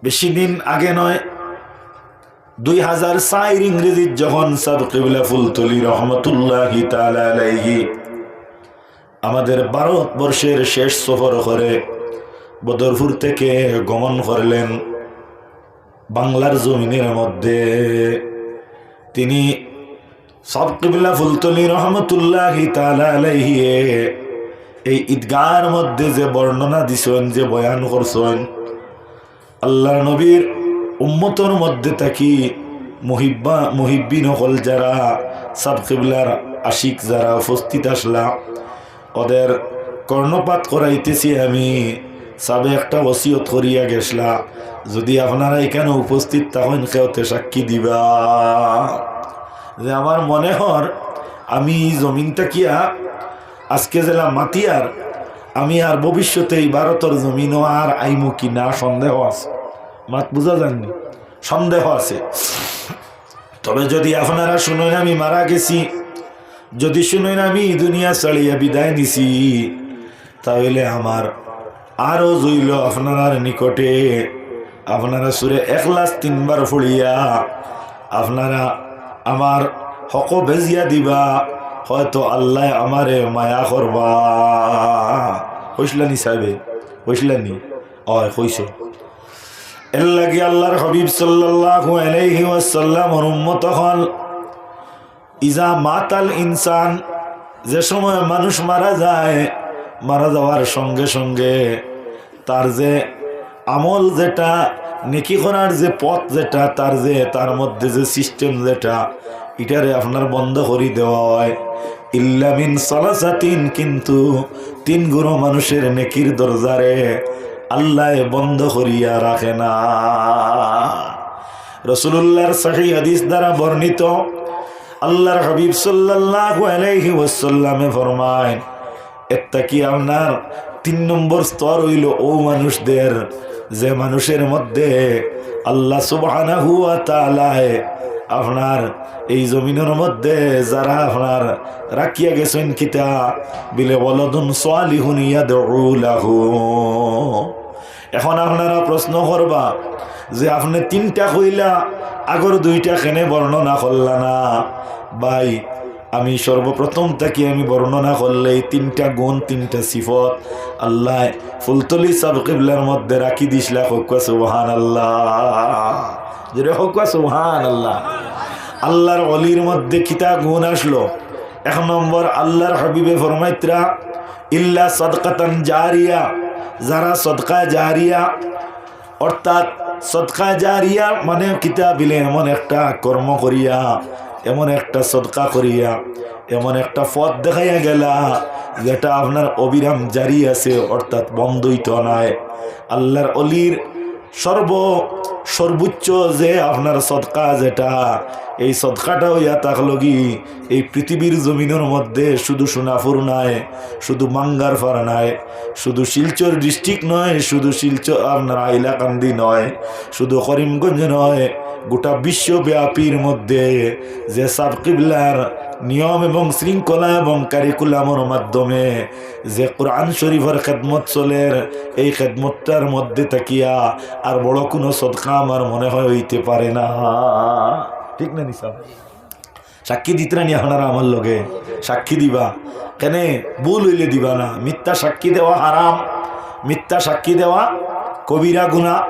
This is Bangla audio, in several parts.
বেশি দিন আগে নয়, 2004 ইংরেজির যখন সাদ কিবলা ফুলতলি রহমতুল্লাহি তাআলা আলাইহি আমাদের ভারতবর্ষের শেষ সফর করে বদরপুর থেকে গমন করলেন বাংলার জমিনের মধ্যে, তিনি সাদ কিবলা ফুলতলি রহমতুল্লাহি তাআলা আলাইহি এই ঈদগাহর মধ্যে যে বর্ণনা দিছেন, যে বয়ান করছেন, আল্লাহ নবীর উম্মতর মধ্যে থাকি মুহিব্বিন হল যারা, সাদ কিবলার আশিক যারা উপস্থিত আসলা, ওদের কর্ণপাত করাইতেছি আমি। সাবে একটা ওসিয়ত করিয়া গেছলা, যদি আপনারা এখানে উপস্থিত তখন কেউতে সাক্ষী দিবা যে আমার মনে হর আমি জমিনটা কিয়া আজকে জেলা মাতিয়ার, আমি আর ভবিষ্যতে এই ভারতের জমিনও আর আইমু কি না সন্দেহ আছে। মাত বুঝা যাননি, সন্দেহ আছে। তবে যদি আপনারা শুনেন আমি মারা গেছি, যদি শুনেন আমি দুনিয়া ছাড়িয়া বিদায় নিছি, তাহলে আমার আরো জইল আপনার নিকটে আপনারা সুরে ইখলাস 3 বার পড়িয়া আপনারা আমার হক ভেজিয়া দিবা, হয়তো আল্লাহ আমারে মায়া করবা। কইসলানি সাহেবে, কইসলানি অয় কইছে। এর লাগি আল্লাহর হাবিব সাল্লাল্লাহু আলাইহি ওয়াসাল্লামের উম্মত হল ইজা মাতাল ইনসান, যে সময় মানুষ মারা যায়, মারা যাওয়ার সঙ্গে সঙ্গে তার যে আমল যেটা নেকি করার যে পথ যেটা, তার মধ্যে যে সিস্টেম যেটা, এটারে আপনার বন্ধ করে দেওয়া হয়। ইল্লা মিন সালাসাতিন, কিন্তু 3 গুণ মানুষের নেকির দরজারে আল্লাহ বন্ধ করিয়া রাখে না। রাসূলুল্লাহর সহিহ হাদিস দ্বারা বর্ণিত আল্লাহর হাবিব সাল্লাল্লাহু আলাইহি ওয়াসাল্লামে ফরমায়, একটা কি আপনার 3 নম্বর স্তর হইল ও মানুষদের, যে মানুষের মধ্যে আল্লাহ সুবহানাহু ওয়া তাআলা আপনার এই জমিনের মধ্যে যারা আপনার রাখিয়া গেছেন কিতা বিলে ওয়ালাদুন সালিহুন ইয়াদউ লাহু। এখন আপনারা প্রশ্ন করবা যে আপনি 3টা কইলা, আগর 2টা কেনে বর্ণনা করলা না? ভাই, আমি সর্বপ্রথম তাকে আমি বর্ণনা করলে এই 3টা গুণ, 3টা সিফত আল্লাহ ফুলতলি সাদ কিবলার মধ্যে রাখি দিসলা। হক সুবহানাল্লাহ, জোরে হক সুবহানাল্লাহ। আল্লাহর ওলির মধ্যে কিতা গুণ আসলো? 1 নম্বর, আল্লাহর হাবিবে ফরমাইতরা ইল্লা সাদকাতান জারিয়া, যারা সদকা জারিয়া, অর্থাৎ সদকা জারিয়া মানে কিতা বিলে এমন একটা কর্ম করিয়া, এমন একটা সদকা করিয়া, এমন একটা পথ দেখাইয়া গেলা যেটা আপনার অবিরাম জারি আছে, অর্থাৎ বন্ধই তো নয়। আল্লাহর অলির সর্বোচ্চ যে আপনার সদকা যেটা, এই সদকাটা হইয়া থাকলগি এই পৃথিবীর জমিনের মধ্যে শুধু সোনাপুর নয়, শুধু মাঙ্গারপাড় নয়, শুধু শিলচর ডিস্ট্রিক্ট নয়, শুধু শিলচর আপনার হাইলাকান্দি নয়, শুধু করিমগঞ্জ নয়, গোটা বিশ্বব্যাপীর মধ্যে যে সাদ কিবলার নিয়ম এবং শৃঙ্খলা এবং কারিকুলামের মাধ্যমে যে কোরআন শরীফের খেদমত চলের, এই খেদমতটার মধ্যে তাকিয়া আর বড় কোনো সদকা আমার মনে হয় হইতে পারে না। ঠিক না নিসাব? সাক্ষী দিতরা নি আপনারা আমার লগে? সাক্ষী দিবা কেনে? ভুল হইলে দিবা না। মিথ্যা সাক্ষী দেওয়া হারাম, মিথ্যা সাক্ষী দেওয়া কবিরা গুনাহ।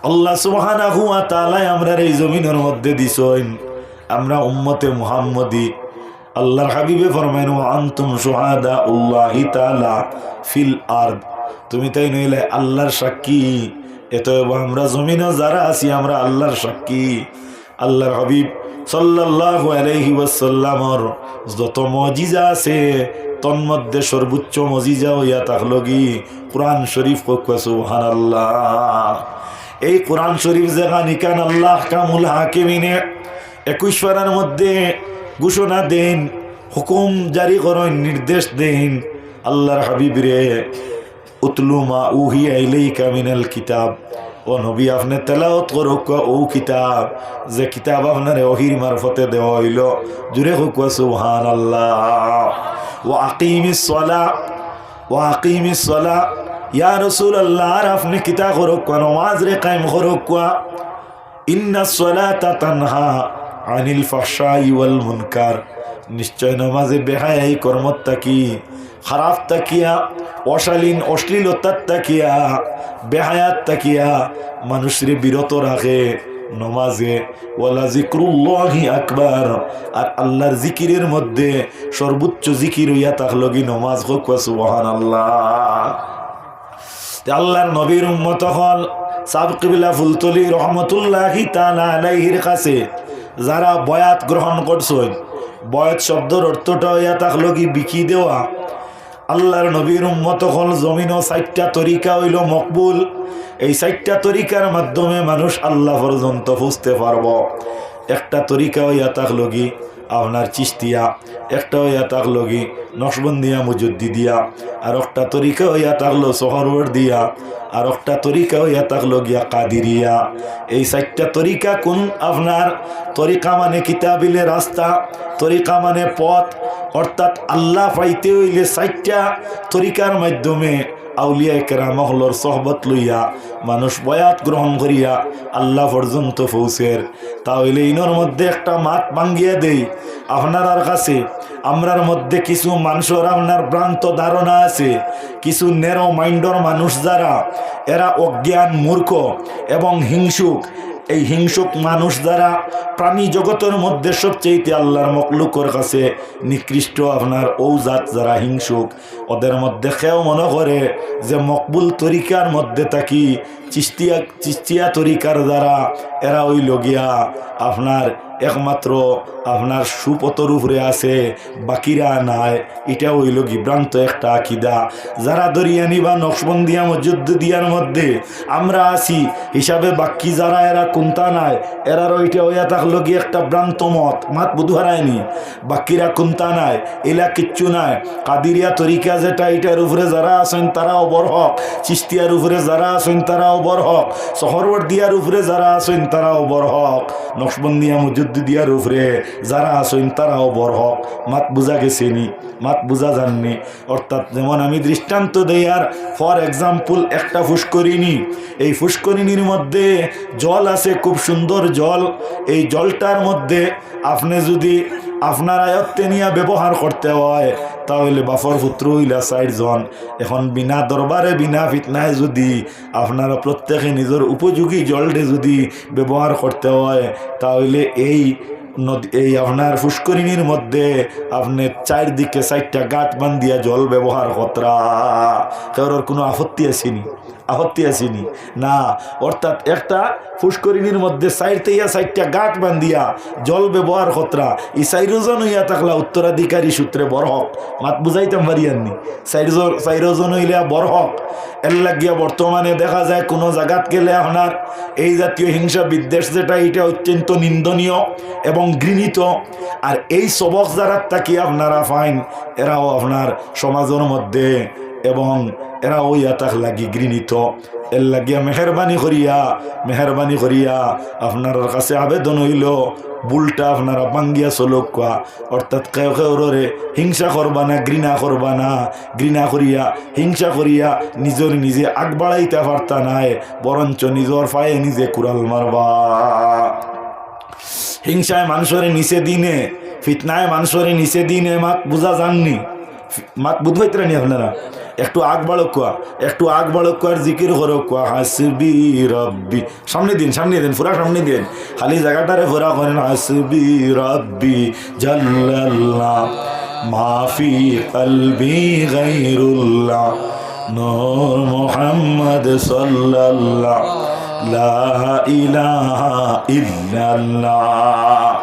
আল্লাহ সুবহানাহু ওয়া তাআলা আমরা এই জমিনের মধ্যে দিছেন, আমরা উম্মতে মুহাম্মদী। আল্লাহর হাবিবে ফরমায়েন ওয়া আনতুম শুহাদাউল্লাহি তাআলা ফিল আরদ, তুমি তাই নইলে আল্লাহর সাক্ষী। এতএব আমরা জমিনে যারা আছি আমরা আল্লাহর সাক্ষী। আল্লাহর হাবিব সাল্লাল্লাহু আলাইহি ওয়াসাল্লামর যত মুজিজা আছে, তন্মধ্যে সর্বোচ্চ মুজিজা হইয়া থাকলগি কোরআন শরীফ। সুবহানাল্লাহ। এই কোরআন শরীফ যেখানে কান আল্লাহ কামুল হাকিমিনে 21 পারার মধ্যে ঘোষণা দেন, হুকুম জারি করেন, নির্দেশ দেন আল্লাহর হাবিব রে, উতলু মা উহিয়া ইলাইকা মিনাল কিতাব, ও নবী আপনি তেলাওয়াত করুক ও কিতাব, যে কিতাব আপনার ওহির মারফতে দেওয়া হইল। জুড়ে হোক সুবহানাল্লাহ। ওয়া আকিমিস সালাহ, ওয়া আকিমিস সালাহ, ইয়া রাসূলুল্লাহ, আর আপনি কিতা করক কোয়া, নামাজ রে কায়েম করক কোয়া। ইন্নাস সালাতা তানহা আনিল ফাহশাই ওয়াল মুনকার, নিশ্চয় নামাজে বেহায়াই কর্মত থাকি, খারাপ তাকিয়া, অশালীন অশ্লীলতার তাকিয়া, বেহায়াত তাকিয়া মানুষরে বিরত রাখে নমাজে। ওয়ালা জিক্রুল্লাহি আকবার, আর আল্লাহর জিকিরের মধ্যে সর্বোচ্চ জিকির হইয়া থাকলগি নমাজ। হোক সুবহানাল্লাহ। আল্লাহর নবীর উম্মত হল সাহেব কিবলা ফুলতলি রহমতুল্লাহি তাআলা আলাইহির কাছে যারা বয়াত গ্রহণ করছেন, বয়াত শব্দের অর্থটা হইয়া থাকলগি বিকি দেওয়া। আল্লাহর নবীর উম্মত হল জমিন 4টা তরিকা হইল মকবুল। এই 4টা তরিকার মাধ্যমে মানুষ আল্লাহ পর্যন্ত পৌঁছতে পারব। একটা তরিকা হইয়া থাকলগি আপনার চিস্তিয়া, একটা হইয়া থাকলগি নকশবন্দিয়া মুজদ্দিদিয়া, আর একটা তরিকা হইয়া থাকলো সোহরওয়ার দিয়া, আর একটা তরিকা হইয়া থাকলো গিয়া কাদিরিয়া। এই 4টা তরিকা কোন আপনার তরিকা মানে কিতাবিলে রাস্তা, তরিকা মানে পথ, অর্থাৎ আল্লাহ পাইতে হইলে 4টা তরিকার মাধ্যমে আউলিয়া কেরামহলর সোহবত লইয়া মানুষ বয়াত গ্রহণ করিয়া আল্লাহ পর্যন্ত পৌঁছের। তাহলে ইনোর মধ্যে একটা মাত ভাঙ্গিয়া দেই আপনার কাছে। আমরার মধ্যে কিছু মানুষের আপনার ভ্রান্ত ধারণা আছে, কিছু নেরো মাইন্ডর মানুষ যারা, এরা অজ্ঞান, মূর্খ এবং হিংসুক। এই হিংসুক মানুষ যারা প্রাণী জগতের মধ্যে সবচেয়ে আল্লাহর মখলুকের কাছে নিকৃষ্ট আপনার ঔজাত যারা হিংসুক, ওদের মধ্যে কেউ মনে করে যে মকবুল তরিকার মধ্যে থাকি চিস্তিয়া তরিকার দ্বারা এরা ওই লগিয়া আপনার একমাত্র আপনার সুপতর উপরে আছে, বাকিরা নাই। এটা হইল বিভ্রান্ত একটা আকিদা। যারা দরিয়ানি বা নকশবন্দিয়া মজুদ্দিয়ার মধ্যে আমরা আছি হিসাবে বাকি যারা এরা কোনটা নাই, এরারও এটা হইয়া থাকলো কি একটা ভ্রান্ত মত, মাত বুধ হারায়নি। বাকিরা কোনটা নাই, এলা কিচ্ছু নাই। কাদিরিয়া তরিকা যেটা, এটার উপরে যারা আছেন তারাও বড় হক, চিস্তিয়ার উপরে যারা আছেন তারাও বড় হক, সোহরওয়ার্দিয়ার উপরে যারা আছেন তারাও বড় হক, নকশবন্দিয়া মজুদ্দিয়ার উপরে যারা আছেন তারাও বড় হক। মাত বুঝা গেছেনি? মাত বুঝা যাননি? অর্থাৎ যেমন আমি দৃষ্টান্ত দেই, আর ফর এক্সাম্পল একটা ফুস্করিণী, এই ফুস্করিণীর মধ্যে জল আছে, খুব সুন্দর জল। এই জলটার মধ্যে আপনি যদি আপনার আয়ত্তে নিয়ে ব্যবহার করতে হয়, তাহলে বাফর পুত্র হইলা 4 জন। এখন বিনা দরবারে বিনা ফিতনায় যদি আপনারা প্রত্যেকে নিজের উপযোগী জলটে যদি ব্যবহার করতে হয়, তাহলে এই আপনার পুষ্করিণীর মধ্যে আপনি 4 দিকে 4টা গাঁট বান্ধিয়া জল ব্যবহার কতরা, কারোর কোনো আপত্তি আসেনি? আপত্তি আসেনি না। অর্থাৎ একটা পুষ্করিণীর মধ্যে 4টা গাঁট বান্ধিয়া জল ব্যবহার কতরা, এই 4 জন হইয়া থাকলা উত্তরাধিকারী সূত্রে বড় হক। মাত বুঝাইতাম পারিয়াননি? 4 জন হইলে বড় হক। এর লাগিয়া বর্তমানে দেখা যায় কোনো জায়গাত গেলে আপনার এই জাতীয় হিংসা বিদ্বেষ যেটা, এটা অত্যন্ত নিন্দনীয় এবং ঘৃণিত। আর এই সবক যারা তাকি আপনারা ফাইন, এরাও আপনার সমাজের মধ্যে এবং এরা ওই আতাক লাগি ঘৃণিত। এর লাগিয়া মেহরবানি করিয়া আপনার কাছে আবেদন হইল, বুলটা আপনারা বাঙ্গিয়া চলক কোয়া। অর্থাৎ কেউ কেউরে হিংসা করবা না, ঘৃণা করবা না। ঘৃণা করিয়া হিংসা করিয়া নিজে আগ বাড়াইতে পারতা নাই, বরঞ্চ নিজের পায়ে নিজে কুড়াল মারবা। হিংসায় মানুষের নিচে দিনে, ফিতনায় মানুষের নিচে দিনে। মাত বুঝা যাননি? মাত বুঝবাইতে নি আপনারা? একটু আগ বাড়ক কোয়া, একটু আগ বাড়ক কোয়ার জিকির করক কোয়া। হাসবি রব্বি, সামনে দিন পুরা সামনে দিন, খালি জায়গাটারে পুরা করেন। হাসবি রব্বি জাল্লাল্লাহ মাফি কলবি গায়রুল্লাহ নূর মুহাম্মদ সাল্লাল্লাহ লা ইলাহা ইল্লাল্লাহ।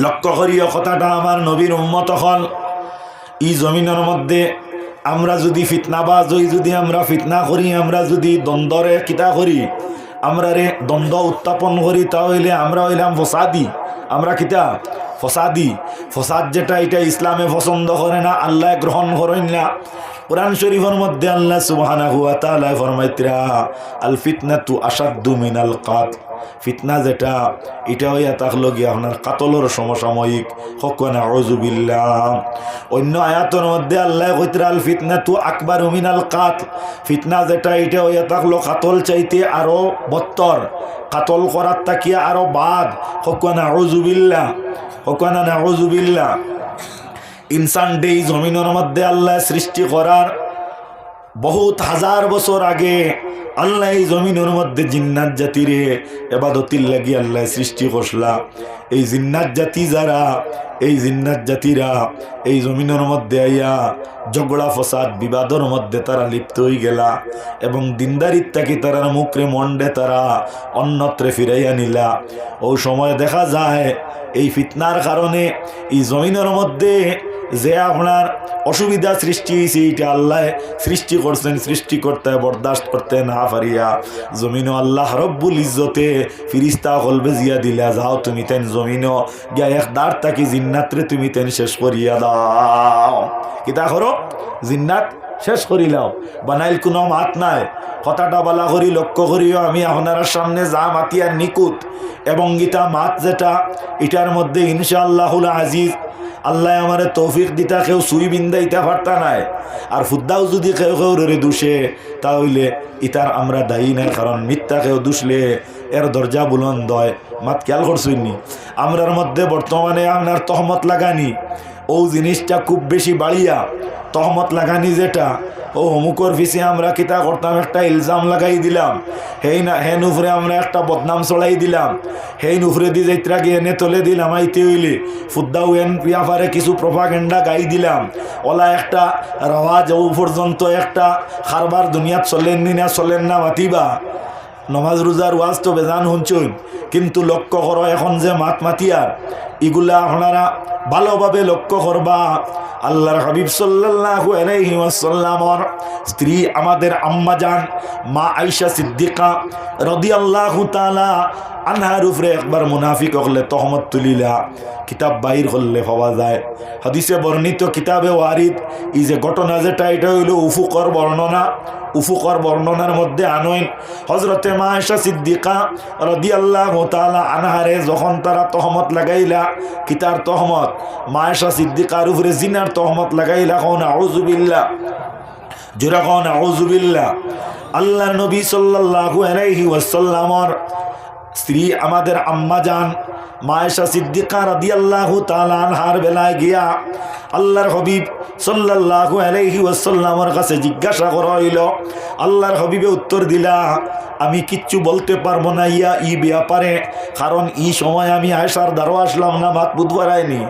লক্ষ্য করিও কথাটা আমার নবীর উম্মত হল। এই জমিনের মধ্যে আমরা যদি ফিতনাবাজ হই, যদি আমরা ফিতনা করি, আমরা যদি দ্বন্দ্বরে কিতা করি, আমরা রে দ্বন্দ্ব উত্থাপন করি, তাহলে আমরা হইলাম ফসাদি। আমরা কিতা? ফসাদি। ফসাদ যেটা, এটা ইসলামে পছন্দ করে না, আল্লাহ গ্রহণ করেন না। কুরআন শরীফের মধ্যে আল্লাহ সুবহানাহু ওয়া তাআলা ফরমাইতরা আল ফিতনাতু আশাদ্দু মিনাল কাতল, ফিতনা যেটা এটা হইয়া থাকলো গিয়ে আপনার কাতলের সমসাময়িক। হকুন আউযু বিল্লাহ। অন্য আয়াতের মধ্যে আল্লাহ কইতরা আল ফিতনাতু আকবারু মিনাল কাতল, ফিতনা যেটা এটা হইয়া থাকলো কাতল চাইতে আরো বত্তর, কাতল করার তাকিয়া আরো বাদ। হকুন আউযু বিল্লাহ, হকুন আউযু বিল্লাহ। ইনসান এই জমিনের মধ্যে আল্লাহ সৃষ্টি করার বহুত হাজার বছর আগে আল্লাহ এই জমিনের মধ্যে জিন্নাত জাতিরে ইবাদতির লাগি আল্লাহ সৃষ্টি করলা। এই জিন্নাত জাতি যারা, এই জিন্নাত জাতিরা এই জমিনের মধ্যে আইয়া ঝগড়া ফসাদ বিবাদর মধ্যে তারা লিপ্ত হয়ে গেলা এবং দিনদারিত থাকি তারার মুখরে মন্ডে তারা অন্যত্রে ফিরাইয়া নিলা। ও সময় দেখা যায় এই ফিতনার কারণে এই জমিনের মধ্যে যে আপনার অসুবিধা সৃষ্টি হয়েছে এটা আল্লাহ সৃষ্টি করছেন, সৃষ্টি করতে বরদাস্ত করতে না পারিয়া জমিনও আল্লাহ রব্বুল ইজ্জতে ফিরিস্তা হলবে জিয়া দিলা, যাও তুমি তেন জমিনও গিয়া এক দাঁড় তাকি জিন্নাতরে তুমি তেন শেষ করিয়া দাও। কিতা করো? জিন্নাত শেষ করিলাও। বানাইল কোনো মাত নাই, কথাটা বলা করি লক্ষ্য করিও আমি আপনার সামনে যা মাতিয়ার নিকুত এবং গীতা মাত যেটা এটার মধ্যে ইনশাআল্লাহুল আজিজ আল্লাহ আমারে তৌফিক দিতা কেউ সুই বিন্দাইতে পারতা নাই। আর ফুদ্দাও যদি কেউ কেউ রে দুষে তাহলে ইতার আমরা দায়ী নাই, কারণ মিথ্যা কেউ দুষলে এর দরজা বুলন্দ হয়। মাত খেয়াল করছুইনি আমরার মধ্যে বর্তমানে আপনার তহমত লাগানি ও জিনিসটা খুব বেশি বাড়িয়া, তহমত লাগানি যেটা ও অমুকর পিছে আমরা কিতা করতাম একটা ইলজাম লাগাই দিলাম, হেই না হে নুফরে আমরা একটা বদনাম চড়াই দিলাম, হেই নুফরে দি যাইত্রা গিয়ে এনে তোলে দিলাম আইতে হইলে ফুদ্দাও এন পিয়াফারে কিছু প্রপাগেন্ডা গাই দিলাম, ওলা একটা রওয়াজ ও পর্যন্ত একটা খারবার দুনিয়াত চলেন না চলেন না মাতিবা নমাজ রোজার ওয়াজ তো বেজান শুনছুন, কিন্তু লক্ষ্য করো এখন যে মাত মাতিয়ার এগুলা আপনারা ভালোভাবে লক্ষ্য করবা। আল্লাহর হাবিব সাল্লাল্লাহু আলাইহি ওয়াসাল্লামর স্ত্রী আমাদের আম্মা জান মা আয়েশা সিদ্দিকা রাদিয়াল্লাহু তাআলা আনহার উপরে একবার মুনাফিক হলে তহমত তুলিলা, কিতাব বাইর করলে পাওয়া যায়। হাদিসে বর্ণিত কিতাবে ওয়ারিদ এই যে ঘটনা যেটা এটা হইল উফুকর বর্ণনা। উফুকর বর্ণনার মধ্যে আনইন হযরতে মা আয়েশা সিদ্দিকা রাদিয়াল্লাহু তাআলা আনহারে যখন তারা তহমত লাগাইলা, কিতার তহমত মা আয়েশা সিদ্দিকার উপরে জিনার তহমত লাগাইলা, কোন আউযু বিল্লাহ, জোরা কোন আউযু বিল্লাহ। আল্লাহর নবী সাল্লাল্লাহু আলাইহি ওয়াসাল্লামর স্ত্রী আমাদের আম্মা জান মা আয়েশা সিদ্দিকা রাদিয়াল্লাহু তাআলা আনহার বেলায় গিয়া আল্লাহর হাবিব সাল্লাল্লাহু আলাইহি ওয়াসাল্লামের কাছে জিজ্ঞাসা করা হইল। আল্লাহর হাবিবে উত্তর দিলা, আমি কিচ্ছু বলতে পারবো না ইয়া ই ব্যাপারে, কারণ এই সময় আমি আয়েশার দ্বারও আসলাম না, মাত বুধবার আইনি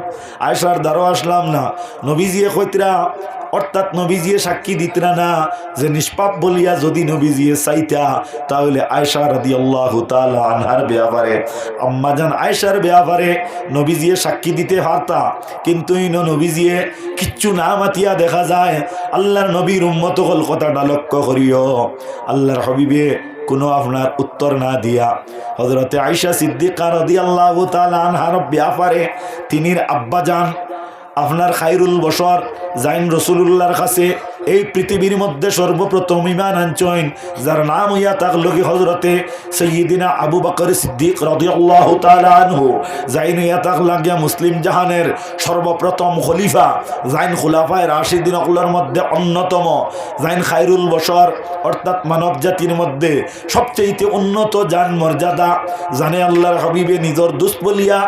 আয়েশার দ্বারও আসলাম না। নবীজিয়ে কইতরা অর্থাৎ নবীজিয়ে সাক্ষী দিতরা না যে নিষ্পাপ বলিয়া যদি নবীজিয়ে চাইতা তাহলে আয়েশা রাদিয়াল্লাহু তাআলা আনহার ব্যাপারে আম্মাজান আয়েশার ব্যাপারে নবীজিয়ে সাক্ষী দিতে পারতা, কিন্তু ইনো নবীজিয়ে কিচ্ছু না মাতিয়া দেখা যায় আল্লাহর নবীর উম্মত হল কথাটা লক্ষ্য করিও। আল্লাহর হাবিবে কোনো আপনার উত্তর না দিয়া হযরতে আয়েশা সিদ্দিকা রাদিয়াল্লাহু তাআলা আনহার ব্যাপারে তিনির আব্বাজান আপনার খায়রুল বশর জাইন রাসূলুল্লাহর কাছে এই পৃথিবীর মধ্যে সর্বপ্রথম ঈমান আনছেন যার নাম হইয়া থাকলো কি হযরতে সাইয়্যিদিনা আবু বকর সিদ্দিক রাদিয়াল্লাহু তাআলা আনহু, জাইন হইয়া থাকলা গিয়া মুসলিম জাহানের সর্বপ্রথম খলিফা, জাইন খুলাফায়ে রাশিদিন অকলের মধ্যে অন্যতম, জাইন খায়রুল বশর অর্থাৎ মানব জাতির মধ্যে সবচেয়ে উন্নত জান মর্যাদা জানে আল্লাহর হাবিবে নিজর দোস্ত বলিয়া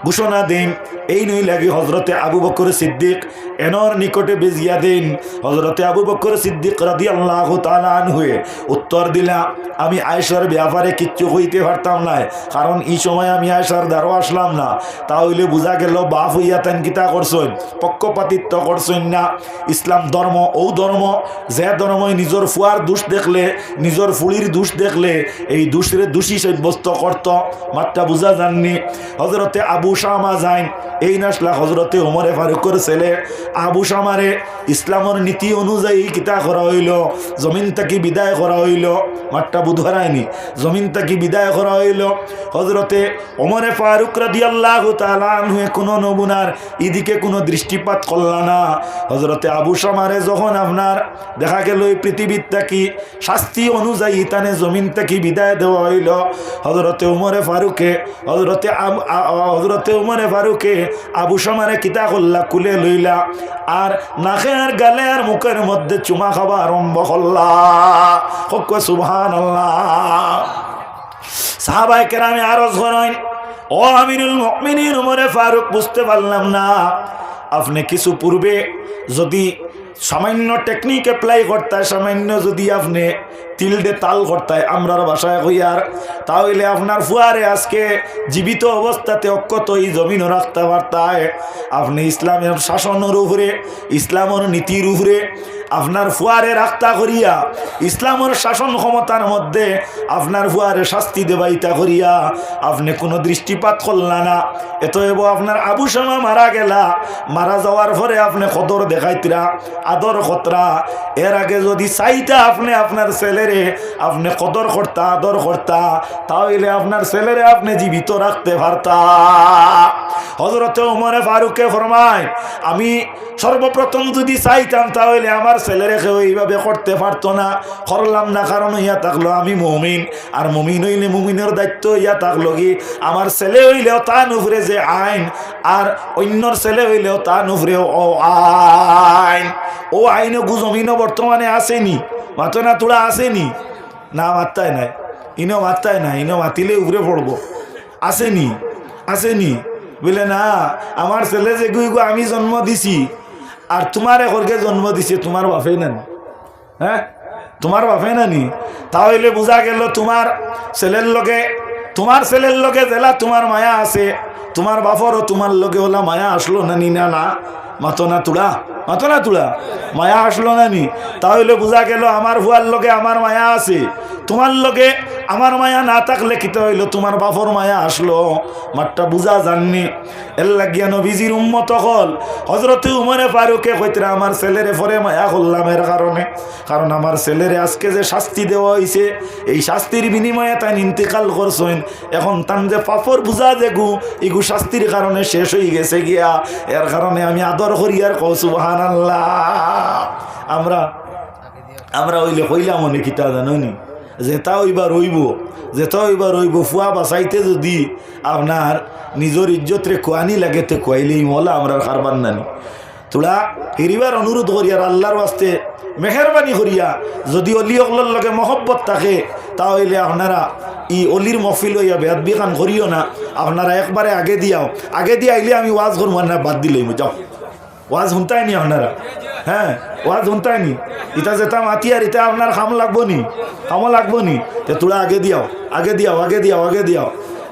ঘোষণা দেন। এই নই লাগে হযরতে আবু বকর সিদ্দিক এনর নিকটে বেজিয়া দেন। হযরতে আবু বকর সিদ্দিক রাদিয়াল্লাহু তাআলা আনহু উত্তর দিলা, আমি আয়েশার ব্যাপারে কিচ্ছু কইতে পারতাম না, কারণ এই সময় আমি আয়েশার দ্বারও আসলাম না। তাহলে বোঝা গেল বাপ হইয়া তেন কিতা করছেন, পক্ষপাতিত্ব করছেন না। ইসলাম ধর্ম ও ধর্ম যে ধর্মই নিজের ফুয়ার দোষ দেখলে নিজের ফুলির দোষ দেখলে এই দোষরে দোষী সাব্যস্ত করত, মাত্রা বোঝা যাননি। হযরতে আবু শামা যাইন এই নাসলা হযরতে ওমরে ফারুকের ছেলে আবু শামারে ইসলামের নীতি অনুযায়ী অনুযায়ী কিতা করা হইল, জমিন থেকে বিদায় করা হইল। মাঠটা বুধহারায়নি, জমিন থেকে বিদায় করা হইল। হজরতে ওমরে ফারুক রাদিয়াল্লাহু তাআলা আনহু কোনো নমুনার এদিকে কোনো দৃষ্টিপাত করল না। হজরতে আবু শামারে যখন আপনার দেখা গেল এই পৃথিবীর থেকে শাস্তি অনুযায়ী তানে জমিন থেকে বিদায় দেওয়া হইল, হজরতে উমরে ফারুকে আবু শামারে কিতা করলা, কুলে লইলা আর নাকে আর গালে আর মুখের মধ্যে চুমা খাওয়া আরম্ভ করলা। সুবহানাল্লাহ। সাহাবায়ে কেরামে আরজ করেন, ও আমিরুল মুমিনিন উমরে ফারুক, বুঝতে পারলাম না আপনি কিছু পূর্বে যদি সামান্য টেকনিক অ্যাপ্লাই করতায়, সামান্য যদি আপনি তিলডে তাল করতায় আমরার ভাষায় কইয়ার, তাহলে আপনার ফুয়ারে আজকে জীবিত অবস্থাতে অক্ষত এই জমিনও রাখতে পারতায়। আপনি ইসলামের শাসনের উপরে, ইসলামের নীতির উপরে আপনার ফুয়ারে রাখতা করিয়া, ইসলামের শাসন ক্ষমতার মধ্যে আপনার ফুয়ারে শাস্তি দেবাইতা করিয়া আপনি কোনো দৃষ্টিপাত করলা না। এতএব আপনার আবু শামা মারা গেলা, মারা যাওয়ার পরে আপনি কদর দেখাইতরা, আদর খতরা। এর আগে যদি চাইতা আপনি আপনার ছেলেরে আপনি কদর করতা, আদর করতা, তাহলে আপনার ছেলেরে আপনি জীবিত রাখতে পারতা। হযরত ওমর ফারুকে ফরমায়, আমি সর্বপ্রথম যদি চাইতাম তাহলে আমার ছেলেরে কেউ এইভাবে করতে পারতো না, করলাম না। কারণ ইয়া থাকলো আমি মুমিন, আর মুমিন হইলে মুমিনের দায়িত্ব ইয়া থাকলো কি আমার ছেলে হইলেও তা নুফরে যে আইন, আর অন্যর ছেলে হইলেও তা নুফরে ও আইন। ও আইন জমিনও বর্তমানে আসেনি, মাতো না তোরা আসেনি না, মাত্রায় নাই, ইনো মাত্রায় নাই, ইনো মাতিলে উপরে পড়বো, আসেনি আসেনি বলে না। আমার ছেলে যে গুইগো আমি জন্ম দিছি আর তোমার একরকে জন্ম দিছে, তোমার বাপে নানি, হ্যাঁ তোমার বাপে নানি। তাহলে বোঝা গেল তোমার ছেলের লগে জেলা তোমার মায়া আছে, তোমার বাপরও তোমার লগে ওলা মায়া আসলো নানি না? না, মাতো না তুলা মায়া আসলো নানি। তাহলে বোঝা গেল আমার ভুয়ার লগে আমার মায়া আছে, তোমার লগে আমার মায়া না থাকলে কিতা হইল, তোমার বাপর মায়া আসলো। মাঠটা বুঝা জাননি। এর লাগিয়া নবীজির উম্মত হল হযরতে উমরে ফারুকে কইতরা আমার ছেলেরে পরে মায়া করলাম এর কারণে, কারণ আমার ছেলেরে আজকে যে শাস্তি দেওয়া হয়েছে এই শাস্তির বিনিময়ে তাই ইন্তেকাল করছেন। এখন তান যে পাপর বুঝা যে এগু শাস্তির কারণে শেষ হয়ে গেছে গিয়া, এর কারণে আমি আদর করি আর কও সুবহানাল্লাহ। আমরা হইলে কইলাম অনেক কিতা জানি যেটা হইবার রইব ফুয়া বাঁচাইতে যদি আপনার নিজের ইজ্জতরে কোয়ানি লাগে তো কোয়াইলেই মলা আমরা কারবার নানি। তোরা হিরিবার অনুরোধ করিয়ার আল্লাহর ওয়াস্তে মেহরবানি করিয়া যদি অলি অগলার লগে মহব্বত থাকে তাহলে আপনারা ই অলির মহফিল হইয়া বেয়াদবি কান করিও না। আপনারা একবারে আগে দিয়ে আইলে আমি ওয়াজ করবো না, বাদ দিলেই যাও। ওয়াজ শুনতাই নি আপনারা? হ্যাঁ ওয়াজ শুনতাই নি? ইটা যেটা মাতিয়ার ইটা আপনার খাম লাগবো নি তে তোরা আগে দিয়াও।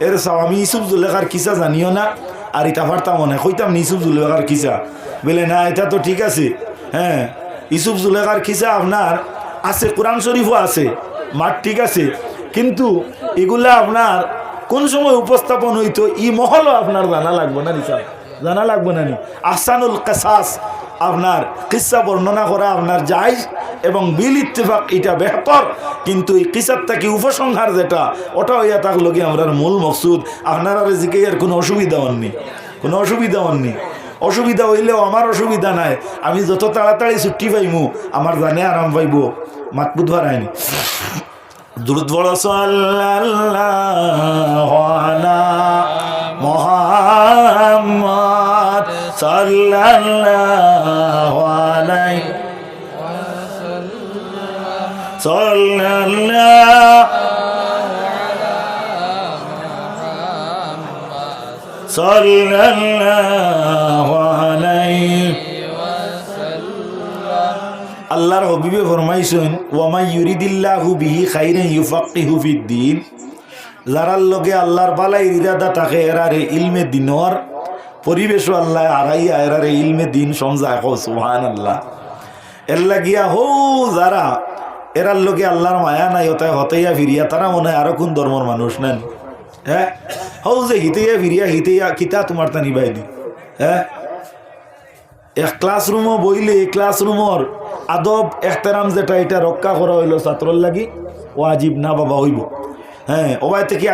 এর চাও আমি ইসুফ জুলেখার কিসা জানিও না, আর ইটা পারতাম মনে কইতাম নি ইসুফ জুলেখার কিসা বলে না, এটা তো ঠিক আছে। হ্যাঁ ইসুফ জুলেখার কিসা আপনার আছে, কোরআন শরীফও আছে, মাঠ ঠিক আছে, কিন্তু এগুলা আপনার কোন সময় উপস্থাপন হইতো ই মহলও আপনার জানা লাগবো না, জানা লাগবো না নি। আহসানুল কিসাস আপনার কিসা বর্ণনা করা আপনার জায়েজ এবং বিল ইত্তেফাক এটা বেহতর, কিন্তু এই কিসার থেকে উপসংহার যেটা ওটা হইয়া থাকলো কি আমরা মূল মকসুদ। আপনারা রেজিকে এর কোনো অসুবিধা হননি। অসুবিধা হইলেও আমার অসুবিধা নাই, আমি যত তাড়াতাড়ি ছুটি পাইমু আমার জানে আরাম পাইব। মাতবুদ হারায়নি দুরুদ বড় সাল্লাল্লাহু আলা মুহাম্মদ সাল্লাল্লাহু আলাইহি সাল্লাল্লাহু আলাইহি আল্লাহর হবিবে ফরমাইছেন ওয়ামা ইউরিদিল্লাহু বিহি খাইরান ইউফাক্কিহু ফিদ্দিন, যারার লগে আল্লাহর বালাই ইরাদা থাকে এরারে ইলমে দিনর পরিবেশও আল্লাহ আড়াইয়া এরারে ইলমে দিন সমঝায়। সুবহানাল্লাহ। এর লাগিয়া হো যারা এরার লগে আল্লাহর মায়া নাই ওটাই হতেইয়া ফিরিয়া তারা মনে হয় আরো কোন ধর্মর মানুষ নেন। হ্যাঁ হৌ যে হিতেইয়া ফিরিয়া কিতা তোমার তা নিবাই দি। হ্যাঁ এক ক্লাসরুমও বইলে ক্লাসরুমর আদব এহতেরাম যেটা এটা রক্ষা করা হইল ছাত্রর লাগি ওয়াজিব না বাবা হইব। হ্যাঁ, ওবাই থেকে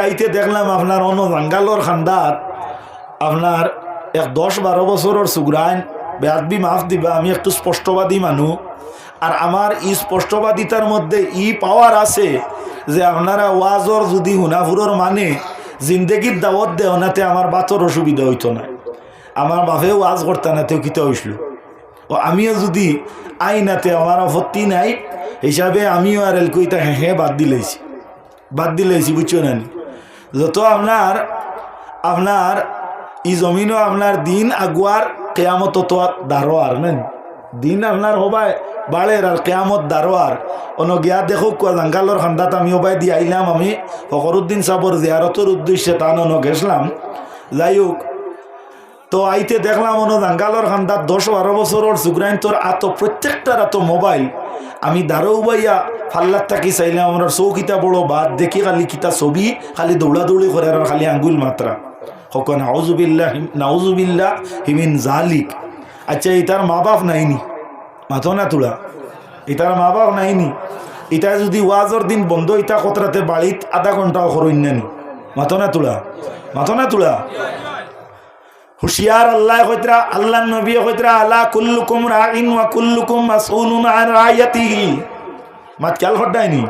আইতে দেখলাম আপনার অন্য জাঙ্গালোর খান্দার আপনার এক 10-12 বছরের সুগ্রাইন বেয়াদবি মাফ দিবা, আমি একটু স্পষ্টবাদী মানুষ। আর আমার ই স্পষ্টবাদিতার মধ্যে পাওয়ার আছে যে আপনারা ওয়াজর যদি হুনাফুরর মানে জিন্দেগির দাওয়াত দেও নাতে আমার বাতর অসুবিধা হইতো না। আমার বাপে ওয়াজ করতে না তেও কিতা হইসল, ও আমিও যদি আইনাতে আমার আপত্তি নাই হিসাবে আমিও আর এলকইতা হ্যাঁ বাদ দিলেছি বুঝছো না। যত আপনার ই জমিনও আপনার দিন আগুয়ার কেয়ামত তো দারোয়ার নেন, দিন আপনার হবাই বাড়ের আর কেয়ামত দারোয়ার। অন্য গিয়া দেখো কোয়া জাঙ্গালোর খান্দাত আমি হবাই দিয়ে আইলাম, আমি ফখরুদ্দিন সাবর জিয়ারতের উদ্দেশ্যে টান গেছিলাম। যাই হোক, তো আইতে দেখলাম অন্য জাঙ্গালোর খান্দাত 10-12 বছরের সুগ্রাইন তোর প্রত্যেকটার মোবাইল। আমি দাঁড়াও বাইয়া ফাল্লার থাকি চাইলাম আমার চৌকিটা বড় বাদ দেখি খালি কিতা ছবি খালি দৌড়াদৌড়ি করে আর খালি আঙ্গুল মাত্রা হক নাউজুবিল্লাহ হিমিন জালিক। আচ্ছা, এটার মা বাপ নাইনি মাথো না তোলা, এটার মা বাপ নাইনি, এটা যদি ওয়াজর দিন বন্ধ ইটা কতরাতে বাড়িত আধা ঘন্টাও খরইনানি মাথো না তোলা। হুশিয়ার আল্লাহ কইতরা, আল্লাহ নবী কইতরা আলা কুল্লুকুম রাইন ওয়া কুল্লুকুম মাসউলুন আন রায়াতিহি। মাত খেয়াল হড্ডায়নি